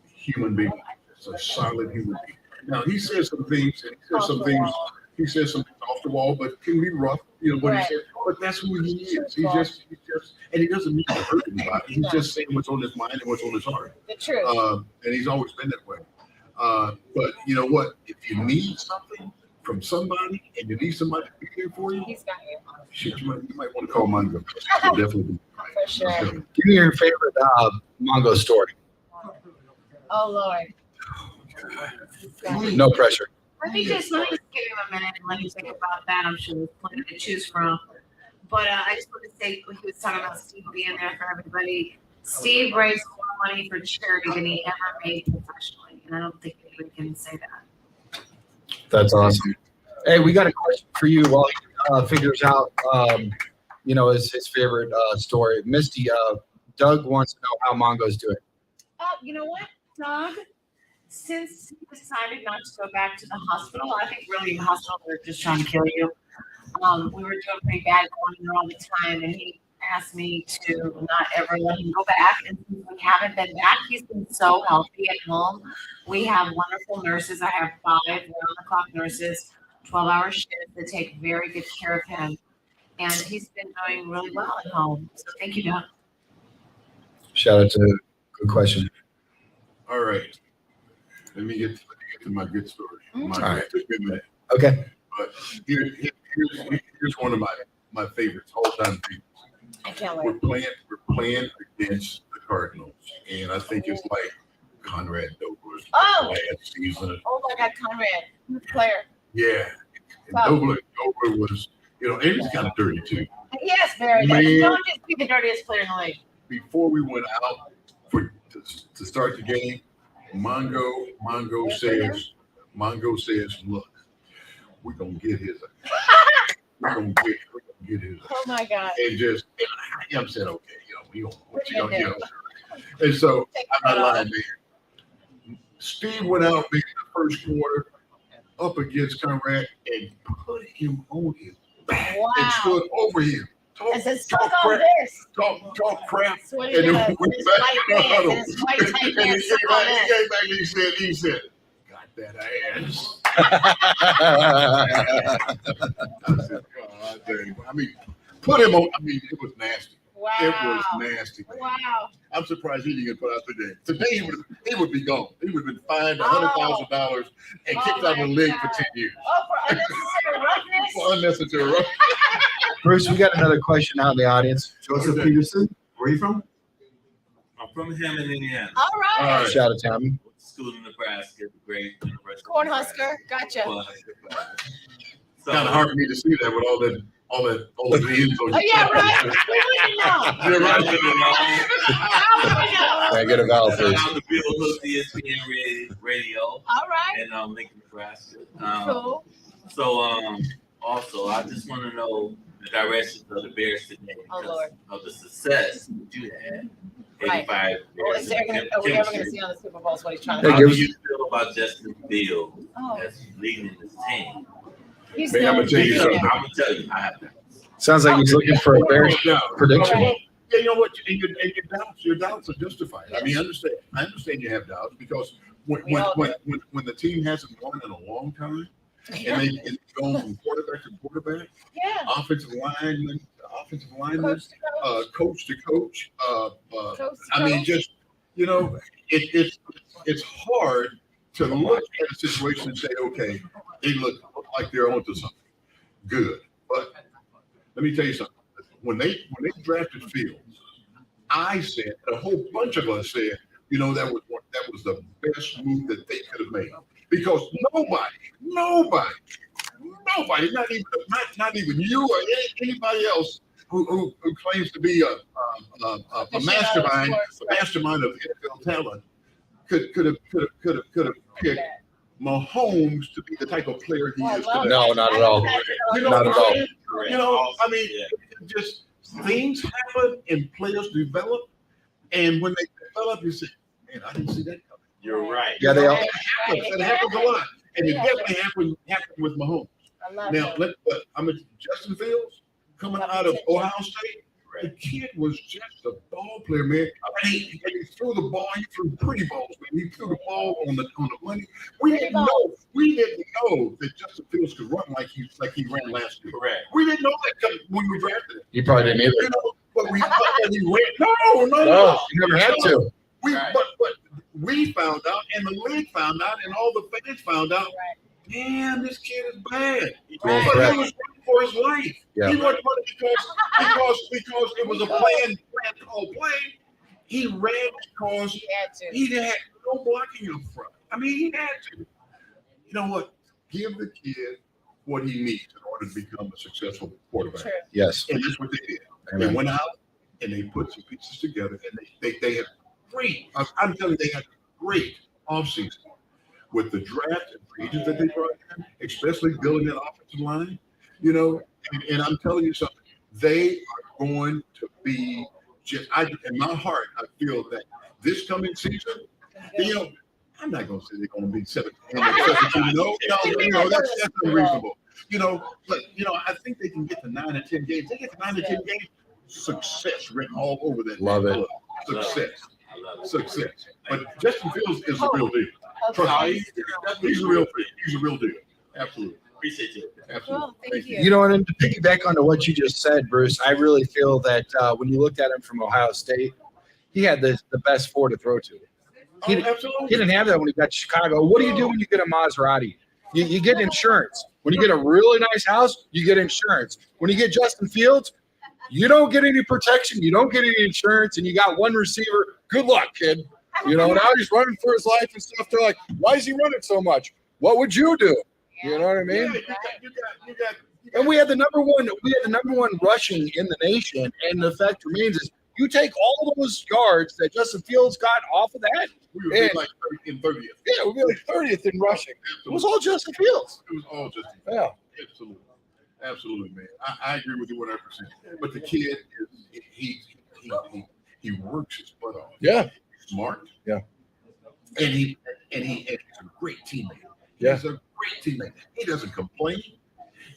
human being. It's a solid human being. Now he says some things, he says some things off the wall, but can be rough, you know what he said. But that's who he is. He just, and he doesn't mean to hurt anybody. He's just saying what's on his mind and what's on his heart. The truth. And he's always been that way. But you know what? If you need something from somebody and you need somebody to be there for you, He's got you. shit, you might want to call Mongo. He'll definitely be. For sure. Give me your favorite Mongo story. Oh, Lord. No pressure. Let me just give him a minute and let him think about that. I'm sure there's plenty to choose from. But I just want to say, he was talking about Steve being there for everybody. Steve raised more money for charity than he ever made professionally, and I don't think anybody can say that. That's awesome. Hey, we got a question for you while he figures out, you know, his favorite story. Misty, Doug wants to know how Mongo's doing. You know what, Doug? Since he decided not to go back to the hospital, I think really the hospital were just trying to kill you. We were doing pretty bad going there all the time, and he asked me to not ever let him go back. And since we haven't been back, he's been so healthy at home. We have wonderful nurses. I have 5 round-the-clock nurses, 12-hour shifts that take very good care of him. And he's been doing really well at home. So thank you, Doug. Shout out to good question. All right. Let me get to my good story. All right. Took me a minute. Okay. But here's one of my favorites, all-time favorites. I can't We're wait. playing against the Cardinals, and I think it's like Conrad Dobler's Oh! last season. Oh, my God, Conrad. Good player. Yeah. And Wow. Dobler was, you know, and he's kind of dirty too. Yes, very Man. good. Don't just be the dirtiest player in the league. Before we went out to start the game, Mongo says, look, we're gonna get his. We're gonna get his. Oh, my God. And I'm saying, okay, you know, we gonna get him. And so I'm not lying, man. Steve went out in the first quarter up against Conrad and put him on his back and stood over him. And says, "Talk all this." Talk crap. That's what he does. then In his white pants, in his white tight and he pants. came all back, that. he said, got that ass. I said, God dang. I mean, put him on. I mean, it was nasty. Wow. It was nasty. Man. Wow. I'm surprised he didn't get put out the game. Today he would be gone. He would have been fined $100,000 and kicked out of the league for 10 years. Oh, for unnecessary roughness? For unnecessary roughness. Bruce, we got another question out in the audience. Joseph Peterson, where are you from? I'm from Hammond, Indiana. All right. Shout out to him. School in Nebraska, the great University. Cornhusker. Gotcha. So, Kind of hard for me to see that with all the ends on Oh, yeah, right. We wouldn't know. You're right. How would we know? Can I get a vowel, please? I'm the Bill Hook ESPN radio. All right. And Lincoln, Nebraska. Cool. So also, I just want to know the directions of the Bears today Oh, because Lord. of the success that you had. Right. 85 Well, Bears. are we ever going to see on the Super Bowl is what he's trying to How say. do you feel about Justin Fields as leading this team? He's Man, I'm still gonna tell you something. I'm gonna tell you, I have that. Sounds like he's looking for a Bears prediction. Yeah, you know what? And your doubts are justified. I mean, I understand you have doubts because when the team hasn't won in a long time, and they've gone from quarterback to quarterback, offensive lineman, coach to coach. I mean, just you know, it's hard to look at a situation and say, okay, they look like they're onto something good. But let me tell you something. When they drafted Fields, I said, a whole bunch of us said, you know, that was the best move that they could have made because nobody, not even you or anybody else who claims to be a mastermind of NFL talent could have picked Mahomes to be the type of player he is today. No, not at all. You know Not at all. You know, I mean, just things happen and players develop, and when they develop, you say, "Man, I didn't see that coming." You're right. Yeah, they all. That happens a lot, and it definitely happened with Mahomes. Now, Justin Fields coming out of Ohio State. The kid was just a ball player, man. And he threw the ball. He threw pretty balls, man. He threw the ball on the money. We didn't know that Justin Fields could run like he ran last year. Correct. We didn't know that when we drafted him. You probably didn't either. You know, but we thought that he ran. No. You never had to. But we found out, and the league found out, and all the fans found out. Damn, this kid is bad. But he was running for his life. Yeah. He wasn't running because it was a planned call play. He ran because he had no blocking up front. I mean, he had to. You know what? Give the kid what he needs in order to become a successful quarterback. True. Yes. And that's what they did. Amen. They went out and they put some pieces together, and they had great. I'm telling you, they had great offseason. With the draft and free agents that they brought in, especially building that offensive line, you know, and I'm telling you something, they are going to be just, in my heart, I feel that this coming season, you know, I'm not going to say they're going to be 17. No, that's unreasonable. You know, but, you know, I think they can get to 9 or 10 games. They get to 9 or 10 games, success written all over that. Love it. Success. But Justin Fields is a real deal. Trust me, he's a real deal. He's a real deal. Absolutely. Appreciate you. Absolutely. Well, thank you. You know, and to piggyback onto what you just said, Bruce, I really feel that when you looked at him from Ohio State, he had the best four to throw to. He didn't have that when he got to Chicago. What do you do when you get a Maserati? You get insurance. When you get a really nice house, you get insurance. When you get Justin Fields, you don't get any protection. You don't get any insurance, and you got one receiver. Good luck, kid. You know, now he's running for his life and stuff. They're like, why is he running so much? What would you do? You know what I mean? You got, and we had the number one rushing in the nation. And the fact remains is you take all of those yards that Justin Fields got off of that. We would be like 30th. Yeah, we'd be like 30th in rushing. It was all Justin Fields. It was all Justin Fields. Yeah. Absolutely, man. I agree with you 100%. But the kid he works his butt off. Yeah. Smart. Yeah. And he's a great teammate. Yeah. He's a great teammate. He doesn't complain.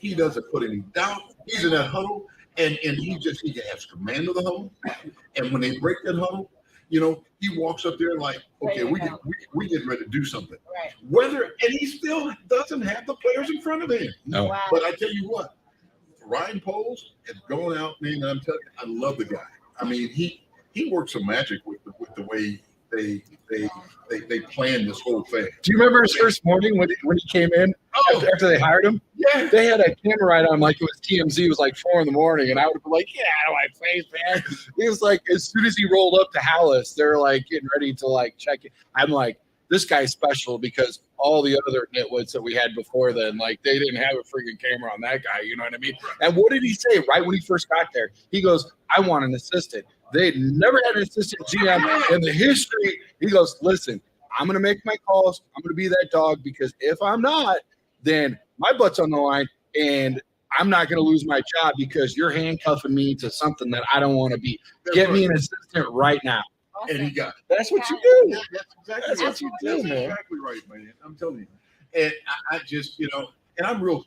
He doesn't put any doubt. He's in that huddle, and he has command of the huddle. And when they break that huddle, you know, he walks up there like, okay, we get ready to do something. Right. And he still doesn't have the players in front of him. No. Wow. But I tell you what, Ryan Poles has gone out, man, and I'm telling you, I love the guy. I mean, he works some magic with the way they planned this whole thing. Do you remember his first morning when he came in after they hired him? Yeah. They had a camera right on him like it was TMZ. It was like 4 a.m, and I would have been like, "Get out of my face, man!" He was like, as soon as he rolled up to Hallis, they're like getting ready to like check it. I'm like, this guy's special because all the other nitwits that we had before then, like they didn't have a freaking camera on that guy. You know what I mean? And what did he say right when he first got there? He goes, "I want an assistant." They'd never had an assistant GM in the history. He goes, "Listen, I'm going to make my calls. I'm going to be that dog because if I'm not, then my butt's on the line and I'm not going to lose my job because you're handcuffing me to something that I don't want to be. Get me an assistant right now." And he got it. That's what you do. That's what you do, man. Exactly right, man. I'm telling you. And I just, you know, and I'm real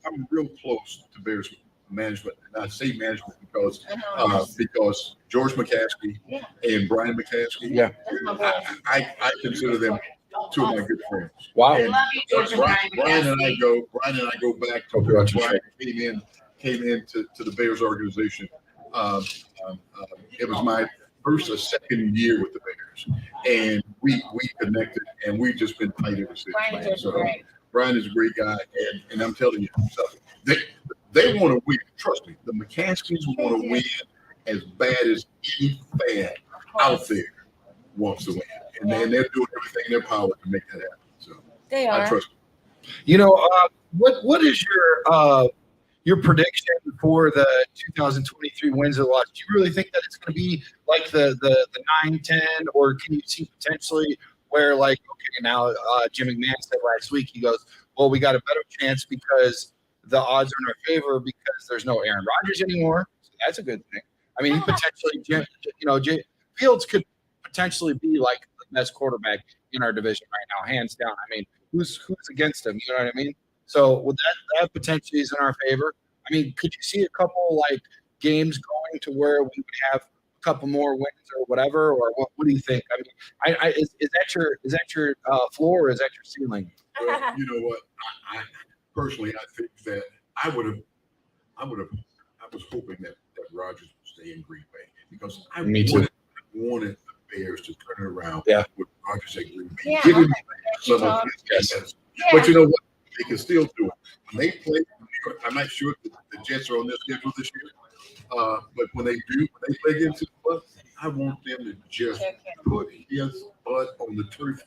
close to Bears management. And I say management because George McCaskey and Brian McCaskey. Yeah. I consider them two of my good friends. Wow. And love you, George and Brian and I go back to when Brian came into the Bears organization. It was my first or second year with the Bears, and we connected, and we've just been tight ever since. Brian is a great guy, and I'm telling you, they want to win. Trust me, the McCaskies want to win as bad as any fan out there wants to win, and they're doing everything in their power to make that happen. So They are. I trust them. You know, what is your prediction for the 2023 wins or loss? Do you really think that it's going to be like the 9-10, or can you see potentially where like, okay, now Jim McMahon said last week, he goes, well, we got a better chance because the odds are in our favor because there's no Aaron Rodgers anymore. So that's a good thing. I mean, he potentially, Fields could potentially be like the best quarterback in our division right now, hands down. I mean, who's against him? You know what I mean? So with that potentially is in our favor. I mean, could you see a couple like games going to where we would have a couple more wins or whatever? Or what do you think? I mean, is that your floor or is that your ceiling? Well, you know what? I personally, I think that I was hoping that Rodgers would stay in Green Bay because I wanted the Bears to turn it around with Rodgers at Green Bay. Yeah, Give him some of his best. But you know what? They can still do it. When they play New York, I'm not sure if the Jets are on their schedule this year. But when they play against the Bucs, I want them to just put his butt on the turf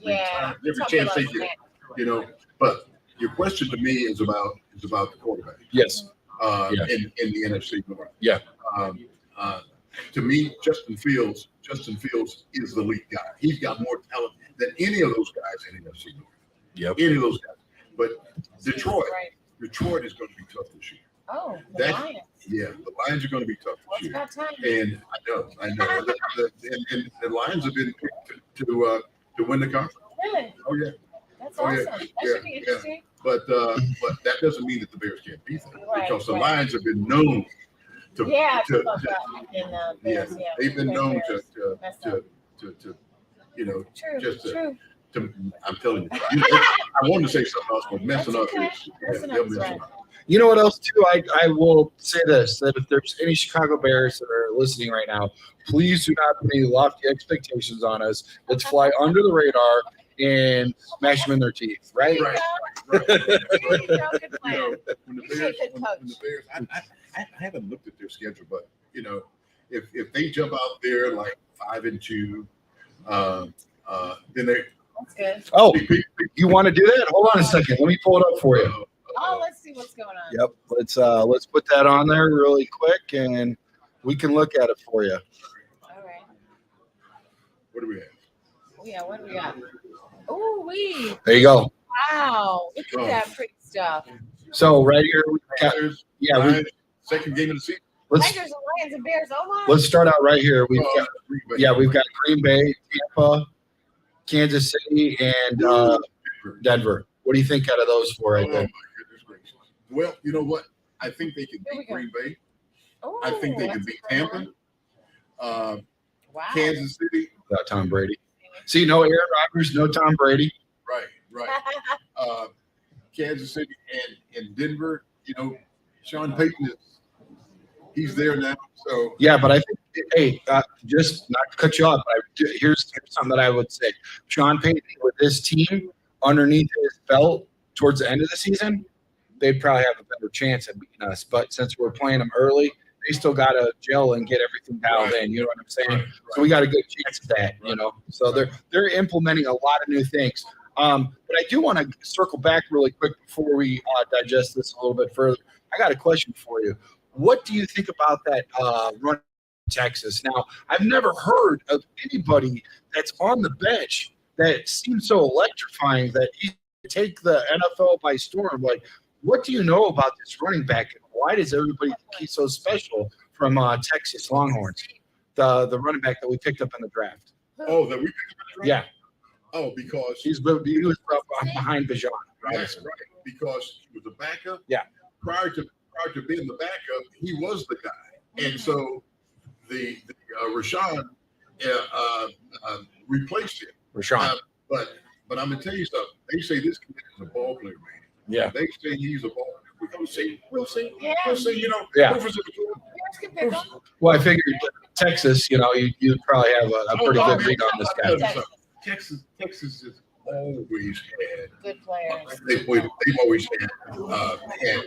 every chance they get. You know, but your question to me is about the quarterback. Yes. In the NFC North. Yeah. To me, Justin Fields is the lead guy. He's got more talent than any of those guys in the NFC North. Yep. Any of those guys. But Detroit is going to be tough this year. Oh, the Lions. Yeah, the Lions are going to be tough this year. About time. And I know. And the Lions have been picked to win the conference. Really? Oh yeah. That's awesome. That should be interesting. But that doesn't mean that the Bears can't beat them because the Lions have been known to they've been known to I'm telling you, I wanted to say something else, but messing up they'll mess up. You know what else too? I will say this, that if there's any Chicago Bears that are listening right now, please do not put any lofty expectations on us. Let's fly under the radar and smash them in their teeth, right? Right. When the Bears, I haven't looked at their schedule, but you know, if they jump out there like 5-2, then they. That's good. Oh, you want to do that? Hold on a second. Let me pull it up for you. Oh, let's see what's going on. Yep. Let's put that on there really quick, and we can look at it for you. All right. What do we have? Yeah, what do we got? Ooh, There you go. wow. Look at that pretty stuff. So right here, we got, second game of the season. Tigers and Lions and Bears. Oh my. Let's start out right here. We've got Green Bay, Tampa, Kansas City, and Denver. What do you think out of those four right there? My goodness gracious. Well, you know what? I think they can beat Green Bay. Ooh, I think they can beat Tampa. Wow. Kansas City. Without Tom Brady. See, no Aaron Rodgers, no Tom Brady. Right. Kansas City and Denver, you know, Sean Payton he's there now. So yeah, but I think, just not to cut you off, but here's something that I would say. Sean Payton with this team underneath his belt towards the end of the season, they'd probably have a better chance at beating us. But since we're playing them early, they still got to gel and get everything dialed in. You know what I'm saying? Right. So we got a good chance of that. You know, so they're implementing a lot of new things. But I do want to circle back really quick before we digest this a little bit further. I got a question for you. What do you think about that run in Texas? Now, I've never heard of anybody that's on the bench that seems so electrifying that you take the NFL by storm. Like, what do you know about this running back? Why does everybody think he's so special from Texas Longhorns, the running back that we picked up in the draft? Oh, that we picked up in the draft? Yeah. Oh, because he was behind Bijan. Right. Because he was a backup. Yeah. Prior to being the backup, he was the guy, and so the Rashawn replaced him. Rashawn. But I'm gonna tell you something. They say this kid is a ball player, man. Yeah. They say he's a ball player. We'll see. Yeah. We'll see. You know. Yeah. Well, I figured Texas. You know, you'd probably have a pretty good read on this guy. Texas has always had good players. They've always had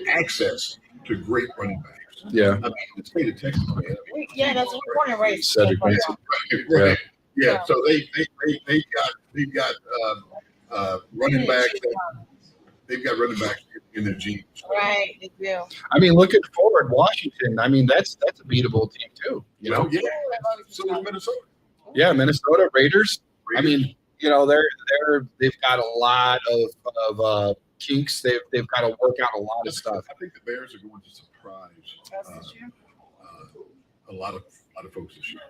access to great running backs. Yeah. I mean, the state of Texas, man. That's what we're born and raised. Cedric Benson. Right. Yeah. So they've got running backs. They've got running backs in their genes. Right, they do. I mean, looking forward, Washington. I mean, that's a beatable team too. You know. Yeah. So is Minnesota. Yeah, Minnesota Raiders. I mean, they've got a lot of kinks. They've got to work out a lot of stuff. I think the Bears are going to surprise a lot of folks this year.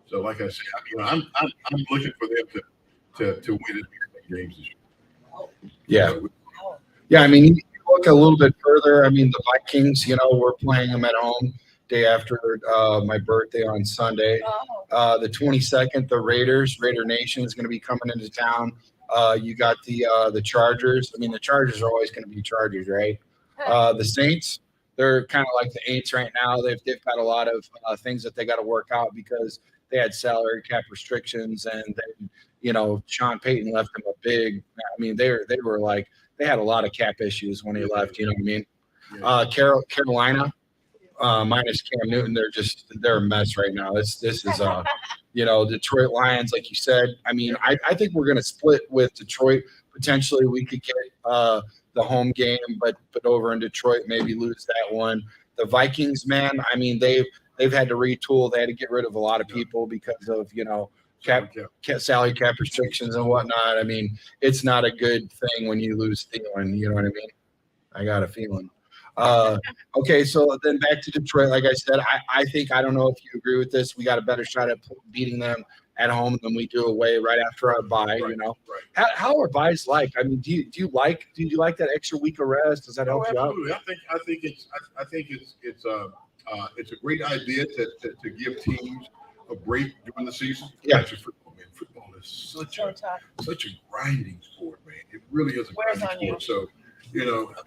So, like I said, I'm looking for them to win as many games this year. Yeah. Yeah, I mean, you look a little bit further. I mean, the Vikings, we're playing them at home day after my birthday on Sunday. The 22nd, the Raider Nation is going to be coming into town. You got the Chargers. I mean, the Chargers are always going to be Chargers, right? The Saints, they're kind of like the Aints right now. They've got a lot of things that they got to work out because they had salary cap restrictions, and then Sean Payton left them a big. I mean, they were like they had a lot of cap issues when he left. You know what I mean? Carolina, minus Cam Newton, they're a mess right now. This is Detroit Lions, like you said. I mean, I think we're going to split with Detroit. Potentially, we could get the home game, but over in Detroit, maybe lose that one. The Vikings, man, I mean, they've had to retool. They had to get rid of a lot of people because of salary cap restrictions and whatnot. I mean, it's not a good thing when you lose Thielen. You know what I mean? I got a feeling. Okay, so then back to Detroit. Like I said, I think, I don't know if you agree with this, we got a better shot at beating them at home than we do away right after our bye. Right. How are byes like? I mean, do you like that extra week of rest? Does that help you out? I think it's a great idea to give teams a break during the season. Yeah. Football is such a grinding sport, man. It really is a grinding sport. So, I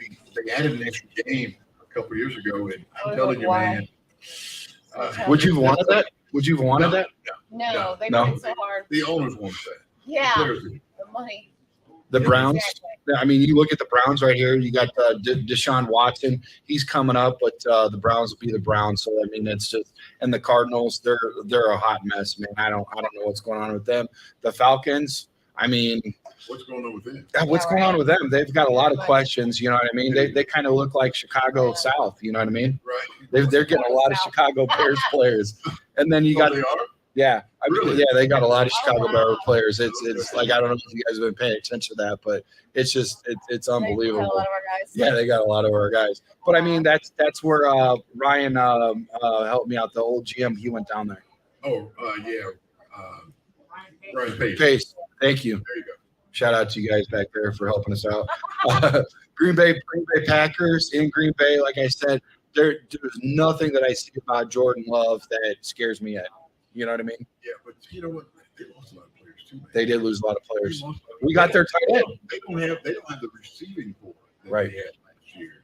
mean, they added an extra game a couple of years ago, and I'm telling you, man. Would you have wanted that? Would you have wanted that? No, they worked so hard. The owners want that. Yeah, the money. The Browns. Exactly. I mean, you look at the Browns right here. You got Deshaun Watson. He's coming up, but the Browns will be the Browns. So I mean, it's just, and the Cardinals. They're a hot mess, man. I don't know what's going on with them. The Falcons. I mean, what's going on with them? What's going on with them? They've got a lot of questions. You know what I mean? They kind of look like Chicago South. You know what I mean? Right. They're getting a lot of Chicago Bears players, and then you got. They are? Yeah, I mean, Really? yeah, they got a lot of Chicago Bears players. It's like, I don't know if you guys have been paying attention to that, but it's just it's unbelievable. They got a lot of our guys. Yeah, they got a lot of our guys. But I mean, that's where Ryan helped me out. The old GM, he went down there. Oh, yeah. Ryan Pace. Pace, thank you. There you go. Shout out to you guys back there for helping us out. Green Bay Packers in Green Bay. Like I said, there's nothing that I see about Jordan Love that scares me yet. You know what I mean? Yeah, but you know what? They lost a lot of players too, man. They did lose a lot of players. We got their tight end. They don't have the receiving core that Right. they had last year.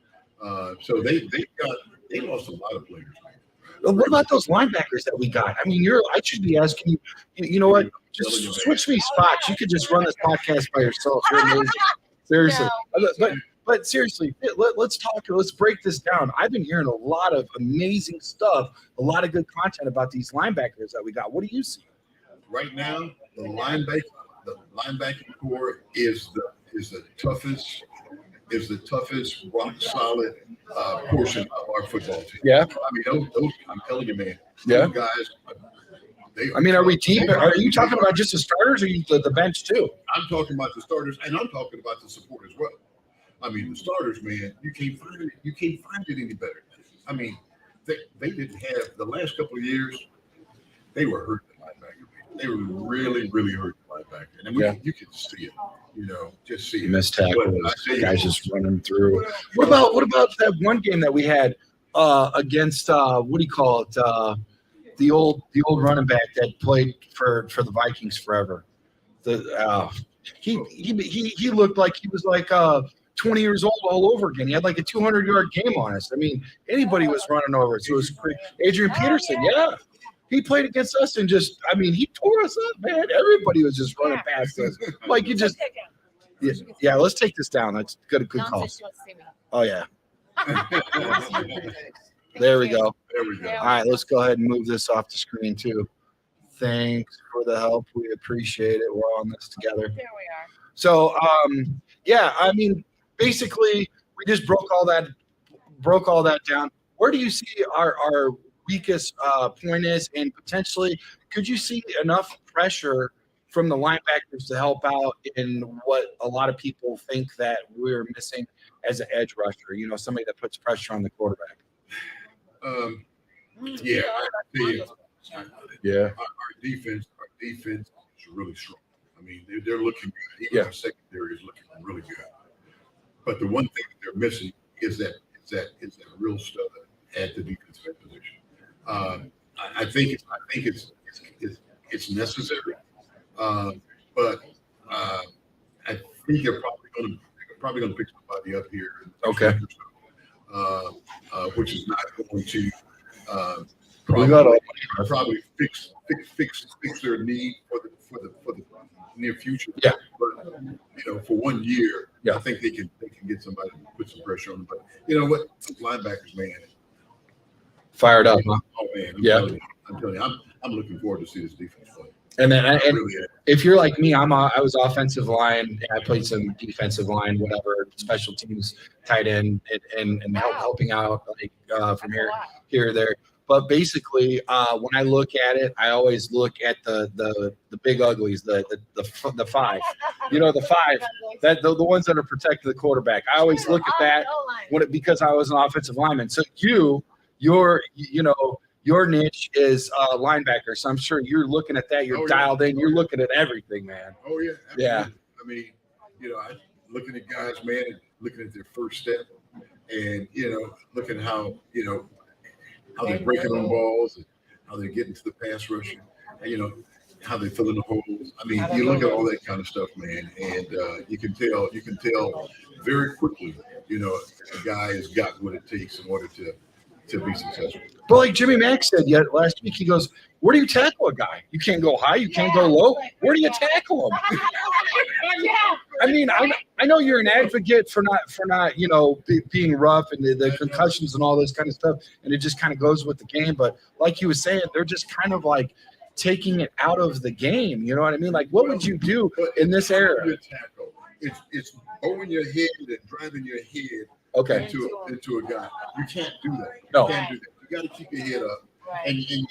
So they lost a lot of players, man. What about those linebackers that we got? I mean, I should be asking you. You know what? Just switch me spots. You could just run this podcast by yourself. You're amazing. Seriously. But seriously, let's talk. Let's break this down. I've been hearing a lot of amazing stuff, a lot of good content about these linebackers that we got. What do you see? Right now, the linebacking core is the toughest rock solid portion of our football team. Yeah. I mean, those I'm telling you, man. Yeah. Those guys. Are we deep? Are you talking about just the starters, or the bench too? I'm talking about the starters, and I'm talking about the support as well. I mean, the starters, man, you can't find it any better. I mean, they didn't have the last couple of years. They were hurting the linebacker. They were really, really hurting the linebacker, and you can see it. Just see it. Missed tackles, guys just running through. What about that one game that we had against what do you call it? The old running back that played for the Vikings forever. He looked like he was like 20 years old all over again. He had like a 200-yard game on us. I mean, anybody was running over us. It was great. Adrian Peterson, yeah. He played against us and he tore us up, man. Everybody was just running past us. Like you just – yeah, let's take this down. That's good call. Oh, yeah. There we go. All right, let's go ahead and move this off the screen too. Thanks for the help. We appreciate it. We're on this together. There we are. So, yeah, I mean, basically, we just broke all that down. Where do you see our weakest point is, and potentially, could you see enough pressure from the linebackers to help out in what a lot of people think that we're missing as an edge rusher? You know, somebody that puts pressure on the quarterback. Yeah, I tell you, Yeah. Our defense is really strong. I mean, they're looking good. Even our secondary is looking really good. But the one thing that they're missing is that real stud at the defensive position. I think it's necessary, but I think they're probably going to pick somebody up here. Okay. Which is not going to probably fix their need for the near future. Yeah. But you know, for 1 year, I think they can get somebody to put some pressure on them. But you know what, linebackers, man, fired up, huh? Oh man, I'm telling you, I'm looking forward to see this defense play. And then, if you're like me, I was offensive line, and I played some defensive line, whatever, special teams, tight end, and helping out like from here or there. But basically, when I look at it, I always look at the big uglies, the five. You know, the five, that the ones that are protecting the quarterback. I always look at that because I was an offensive lineman. So your niche is linebacker, so I'm sure you're looking at that. You're dialed in. You're looking at everything, man. Oh yeah, absolutely. Yeah. I mean, you know, I'm looking at guys, man, and looking at their first step, and you know, looking how how they're breaking on balls, and how they're getting to the pass rush, and, you know, how they fill in the holes. I mean, you look at all that kind of stuff, man, and you can tell very quickly, you know, a guy has got what it takes in order to be successful. But like Jimmy Mack said last week, he goes, "Where do you tackle a guy? You can't go high, you can't go low. Where do you tackle him?" I mean, I know you're an advocate for not being rough and the concussions and all this kind of stuff, and it just kind of goes with the game. But like he was saying, they're just kind of like taking it out of the game. You know what I mean? Like, what would you do in this era? It's bowing your head and driving your head into a guy. You can't do that. No. You can't do that. You got to keep your head up, and you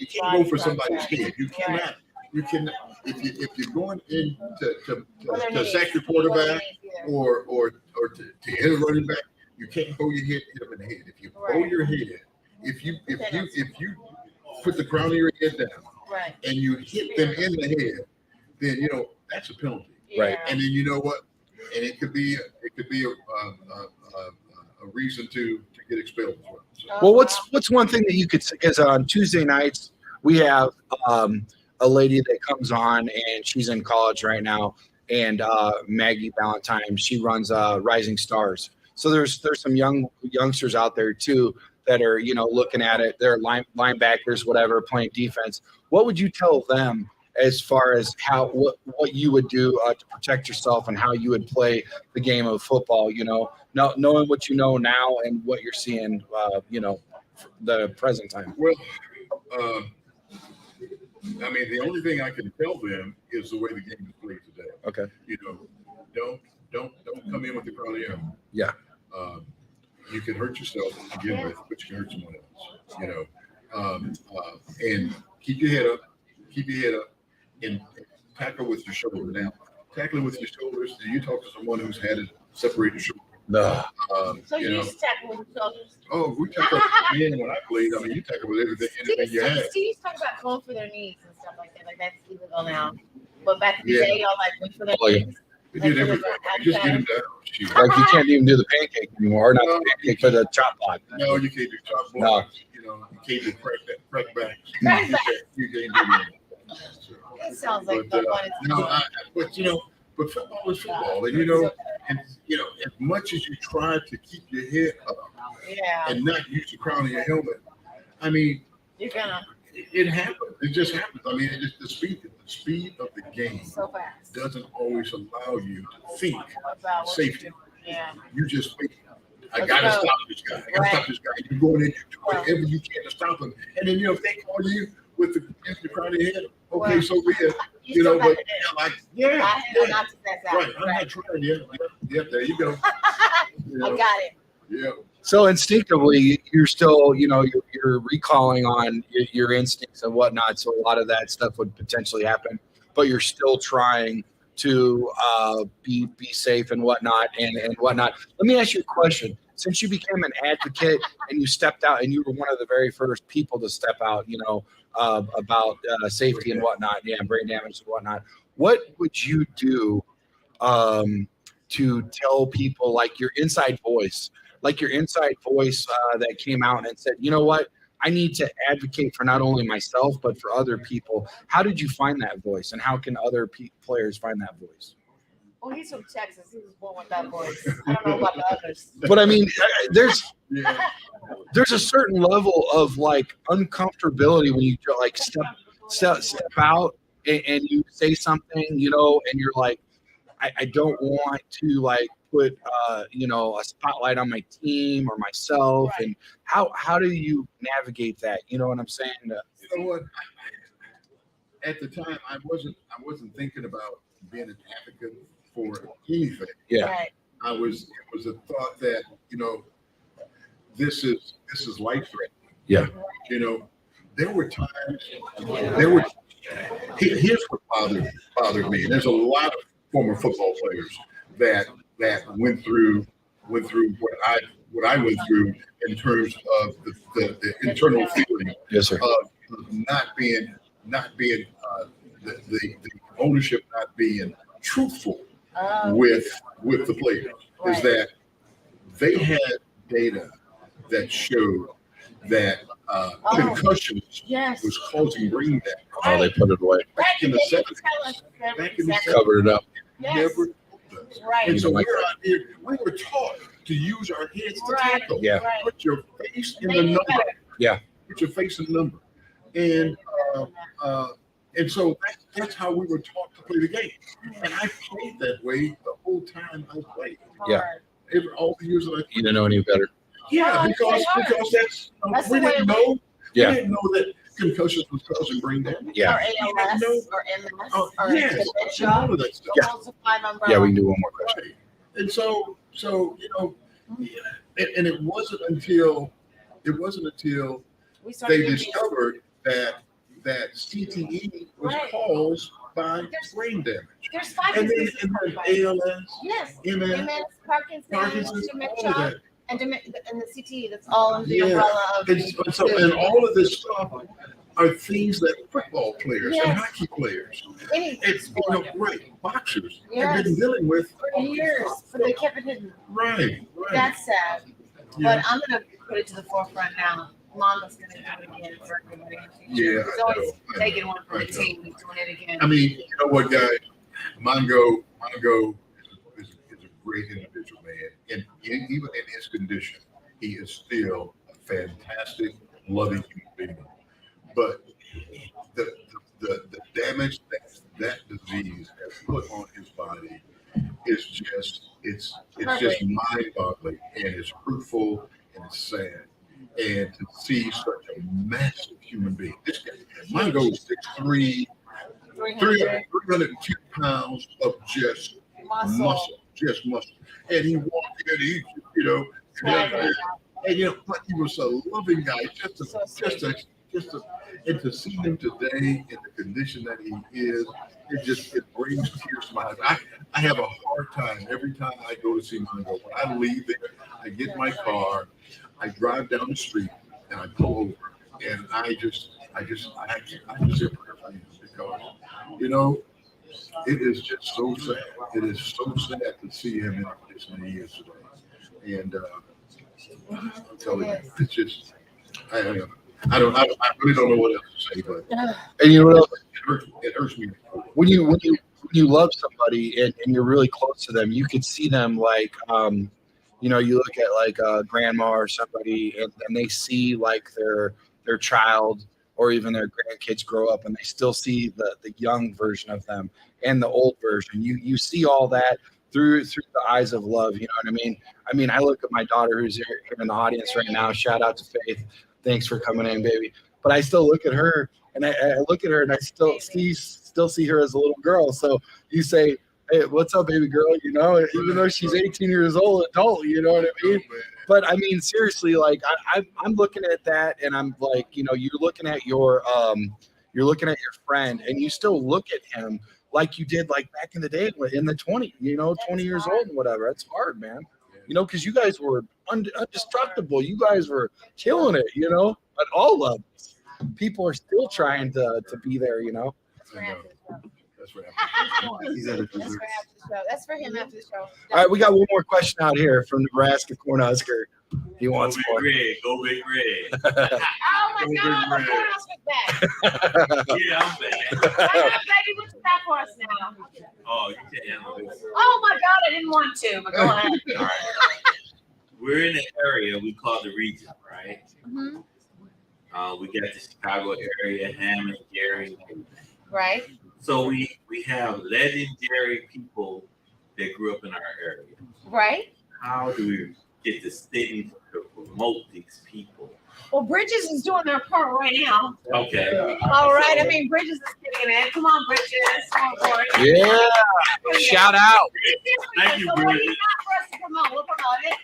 can't go for somebody's head. You cannot. If you're going in to sack your quarterback or to hit a running back, you can't bow your head, hit them in the head. If you bow your head, if you put the crown of your head down and you hit them in the head, then you know that's a penalty. Right. And then you know what? And it could be a reason to get expelled as well. So. Well, what's one thing that you could say is on Tuesday nights we have a lady that comes on and she's in college right now, and Maggie Valentine, she runs Rising Stars. So there's some youngsters out there too that are looking at it. They're linebackers, whatever, playing defense. What would you tell them as far as what you would do to protect yourself and how you would play the game of football? Knowing what you know now and what you're seeing, the present time. Well, I mean, the only thing I can tell them is the way the game is played today. Okay. Don't come in with the crown of your helmet. Yeah. You can hurt yourself to begin with, but you can hurt someone else. And keep your head up. Keep your head up, and tackle with your shoulder. Now, tackling with your shoulders. You talk to someone who's had it separated shoulder. No. So you used to tackle with your shoulders? Oh, we tackle when I played. I mean, you tackle with anything you had. Steve used to talk about going for their knees and stuff like that. Like that's illegal now. But back in the day, y'all went for their knees. You did everything. You just get them down. Like you can't even do the pancake anymore. Not the pancake for the chop block. No, you can't do chop block. You can't do crack back. You can't do that. It sounds like the fun. But football is football, and as much as you try to keep your head up, and not use the crown of your helmet, I mean, you're gonna. It happens. It just happens. I mean, it's the speed of the game so fast doesn't always allow you to think safety. Yeah. You just think, I gotta stop this guy. I gotta stop this guy. You're going in, you do whatever you can to stop him, and then if they call you with the crown of your head, okay, so be it. But right. I'm not trying yet. Yeah, there you go. I got it. Yeah. So instinctively, you're still, you're recalling on your instincts and whatnot. So a lot of that stuff would potentially happen, but you're still trying to be safe and whatnot and whatnot. Let me ask you a question. Since you became an advocate and you stepped out, and you were one of the very first people to step out, about safety and whatnot, brain damage and whatnot, what would you do to tell people, like your inside voice that came out and said, you know what, I need to advocate for not only myself, but for other people? How did you find that voice, and how can other players find that voice? Well, he's from Texas. He was born with that voice. I don't know about the others. But I mean, there's a certain level of like uncomfortability when you like step out and you say something, and you're like, I don't want to like put a spotlight on my team or myself. Right. And how do you navigate that? You know what I'm saying? You know what? At the time, I wasn't thinking about being an advocate for anything. Yeah. Right. It was a thought that, this is life threatening. Yeah. There were times, here's what bothered me. And there's a lot of former football players that went through what I went through in terms of the internal feeling yes, sir. of not being the ownership not being truthful with the players. Right. Is that they had data that showed that concussions was causing brain damage. Oh, they put it away. Back in the 70s. Covered it up. Yes. Never. Right. And so we're out here. We were taught to use our heads to tackle. Yeah. Put your face in the number. Yeah. Put your face in the number. And so that's how we were taught to play the game. And I played that way the whole time I played. Yeah. All the years that I played. You didn't know any better. Yeah, because that's we didn't know. Yeah. We didn't know that concussions was causing brain damage. Yeah. Or ALS or MS or yes, dementia. all of that stuff. Yeah, we can do one more question. Right. And so and it wasn't until they discovered that CTE was caused by brain damage. There's 5 and then ALS, yes, MS, Parkinson's, dementia, and the CTE. That's all under the umbrella of. And all of this stuff are things that football players and hockey players, boxers have been dealing with for years, but they kept it hidden. Right. That's sad. Yeah. But I'm gonna put it to the forefront now. Mongo's gonna do it again for everybody. Yeah, he's always taking one for the team. He's doing it again. I mean, you know what, guys? Mongo is a great individual, man. And even in his condition, he is still a fantastic, loving human being. But the damage that disease has put on his body is just mind-boggling, and it's hurtful and it's sad. And to see such a massive human being, this guy, Mongo is 6'3", 302 pounds of just muscle, and he walked in, but he was a loving guy, and to see him today in the condition that he is, it brings tears to my eyes. I have a hard time every time I go to see Mongo. When I leave there, I get in my car, I drive down the street, and I pull over, and I just say prayer for him, because it is just so sad. It is so sad to see him in the condition that he is today. And I'm telling you, it's just I really don't know what else to say, but and you know, it hurts me. When you love somebody and you're really close to them, you can see them like you look at like a grandma or somebody, and they see like their child or even their grandkids grow up, and they still see the young version of them and the old version. You see all that through the eyes of love. You know what I mean? I look at my daughter who's here in the audience right now. Shout out to Faith. Thanks for coming in, baby. But I still look at her, and I look at her, and I still see her as a little girl. So you say, "Hey, what's up, baby girl?" Even though she's 18 years old, adult. You know what I mean? But I mean, seriously, like I'm looking at that, and I'm like, you know, you're looking at your friend, and you still look at him like you did like back in the day in the 20, 20 years old and whatever. It's hard, man. You know, because you guys were indestructible. You guys were killing it, at all levels. People are still trying to be there, That's right. That's for him after the show. All right, we got one more question out here from Nebraska Cornhusker. He wants more. Go Big Red. Oh my God, the Cornhuskers back. Yeah, I'm back. Baby, what you got for us now? Oh, you can't handle this. Oh my God, I didn't want to, but go ahead. All right. We're in an area we call the region, right? Mm-hmm. We got the Chicago area, Hammond, Gary. Right. So we have legendary people that grew up in our area. Right. How do we get the city to promote these people? Well, Bridges is doing their part right now. Okay. All right. I mean, Bridges is kicking it. Come on, Bridges. Scoreboard. Yeah. Shout out. Thank you, So what do Bridges. you got for us to promote? We'll promote it.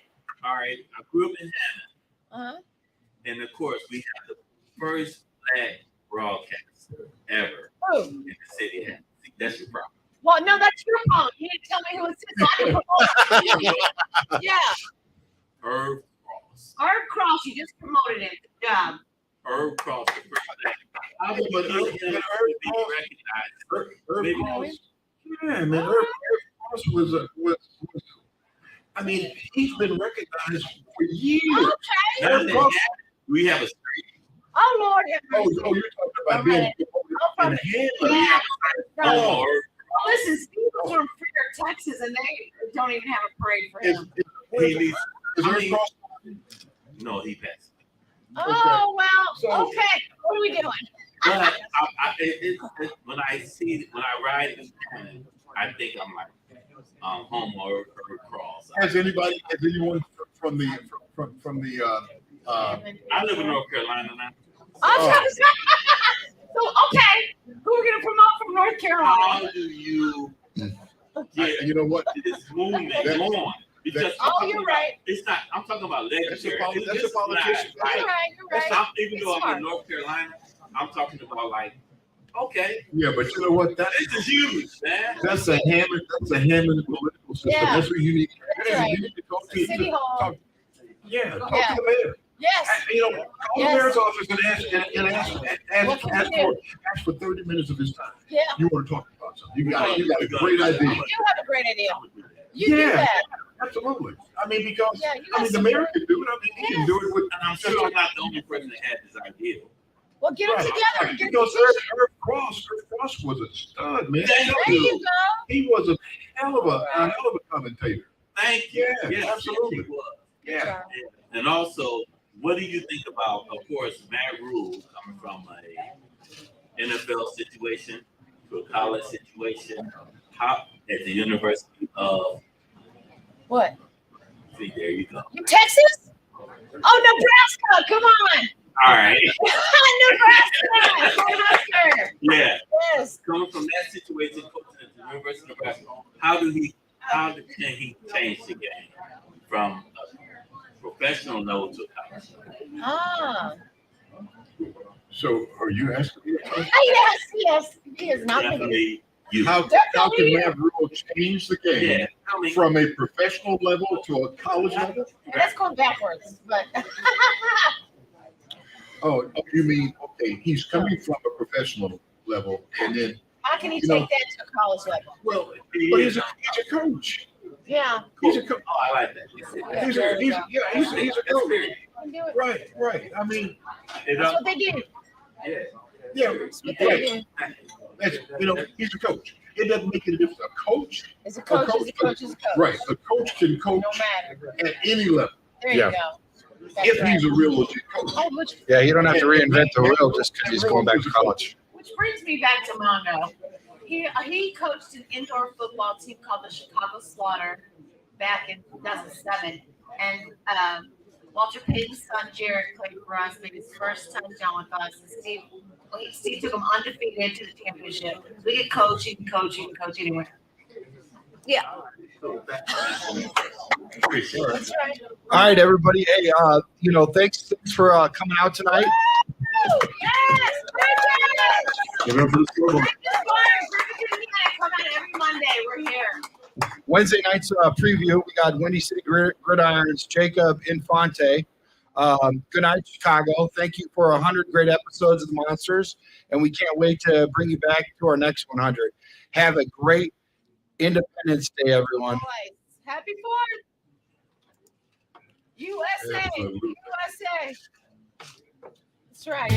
All right. I grew up in Hammond. Uh-huh. And of course, we have the first black broadcaster ever Who? in the city of Hammond. That's your problem. Well, no, that's your fault. You didn't tell me who it is. Yeah. Herb Cross. Herb Cross, you just promoted it. Good job. Herb Cross, the first black. I would need him to be recognized. Herb Cross. Yeah, man. Herb Cross was. I mean, he's been recognized for years. Okay. Herb Cross, we have a street. Oh, Lord. You're talking about being in the head. Yeah. Oh, Listen, Steve was from Freer, Texas, and they don't even have a parade for him. Is Herb Cross? No, he passed. Oh, well, okay. What are we doing? But when I ride this planet, I think I'm like Homo or Cross. Has anyone from the I live in North Carolina now. Oh. So, okay. Who are we going to promote from North Carolina? How do you get you know what? this movement going? Because You're right. It's not. I'm talking about legendary. That's a politician. You're right. Even though I'm in North Carolina, I'm talking about like, okay. Yeah, but you know what? This is huge, man. That's a Hammond political system. Yeah. That's what you need. That's right. You need to talk to City Hall. talk to the mayor. Yes. Call the mayor's office and ask for 30 minutes of his time. Yeah. You want to talk about something? You got a great idea. You do have a great idea. You do that. Absolutely. I mean, because you the mayor can do it. I mean, he can do it with. And I'm sure I'm not the only person that had this idea. Well, get them together. Because Herb Cross was a stud, man. There you go. He was a hell of a commentator. Thank you. Yeah, Yes, absolutely. he was. Yeah. And also, what do you think about, of course, MADHOUSE coming from a NFL situation to a college situation? How at the University of What? See, there you go. You Texas? Oh, Nebraska. Come on. All right. Nebraska. Yeah. Yes. Coming from that situation, coaching at the University of Nebraska, how can he change the game from a professional level to a college level? Ah. So, are you asking me? Yes. He is not Definitely. How can MADHOUSE change the game from a professional level to a college level? That's going backwards, but Oh, you mean he's coming from a professional level, and then how can he take that to a college level? well, but he's a coach. Yeah. He's a coach. Oh, I like that. He's a coach. Can do it. Right. I mean, That's what they do. yeah, That's what they do. That's, he's a coach. It doesn't make any difference. A coach, It's a coach. Is a coach. Is a coach. right? A coach can coach No matter. at any level There you go. That's if right. he's a real legit coach. Oh, Yeah, you don't have to reinvent the wheel just because he's going back to college. Which brings me back to Mongo. He coached an indoor football team called the Chicago Slaughter back in 2007. And Walter Payton's son, Jared, played for us, made his first touchdown with us. And Steve took him undefeated to the championship. We could coach, he can coach anywhere. Yeah. So appreciate it. That's right. All right, everybody. Hey, thanks for coming out tonight. Yes! Give it up for the scoreboard. Come out every Monday. We're here. Wednesday night's preview. We got Windy City Gridirons, Jacob Infante. Good night, Chicago. Thank you for 100 great episodes of the Monsters, and we can't wait to bring you back to our next 100. Have a great Independence Day, everyone. Boys, happy 4th. USA. Absolutely. USA. That's right.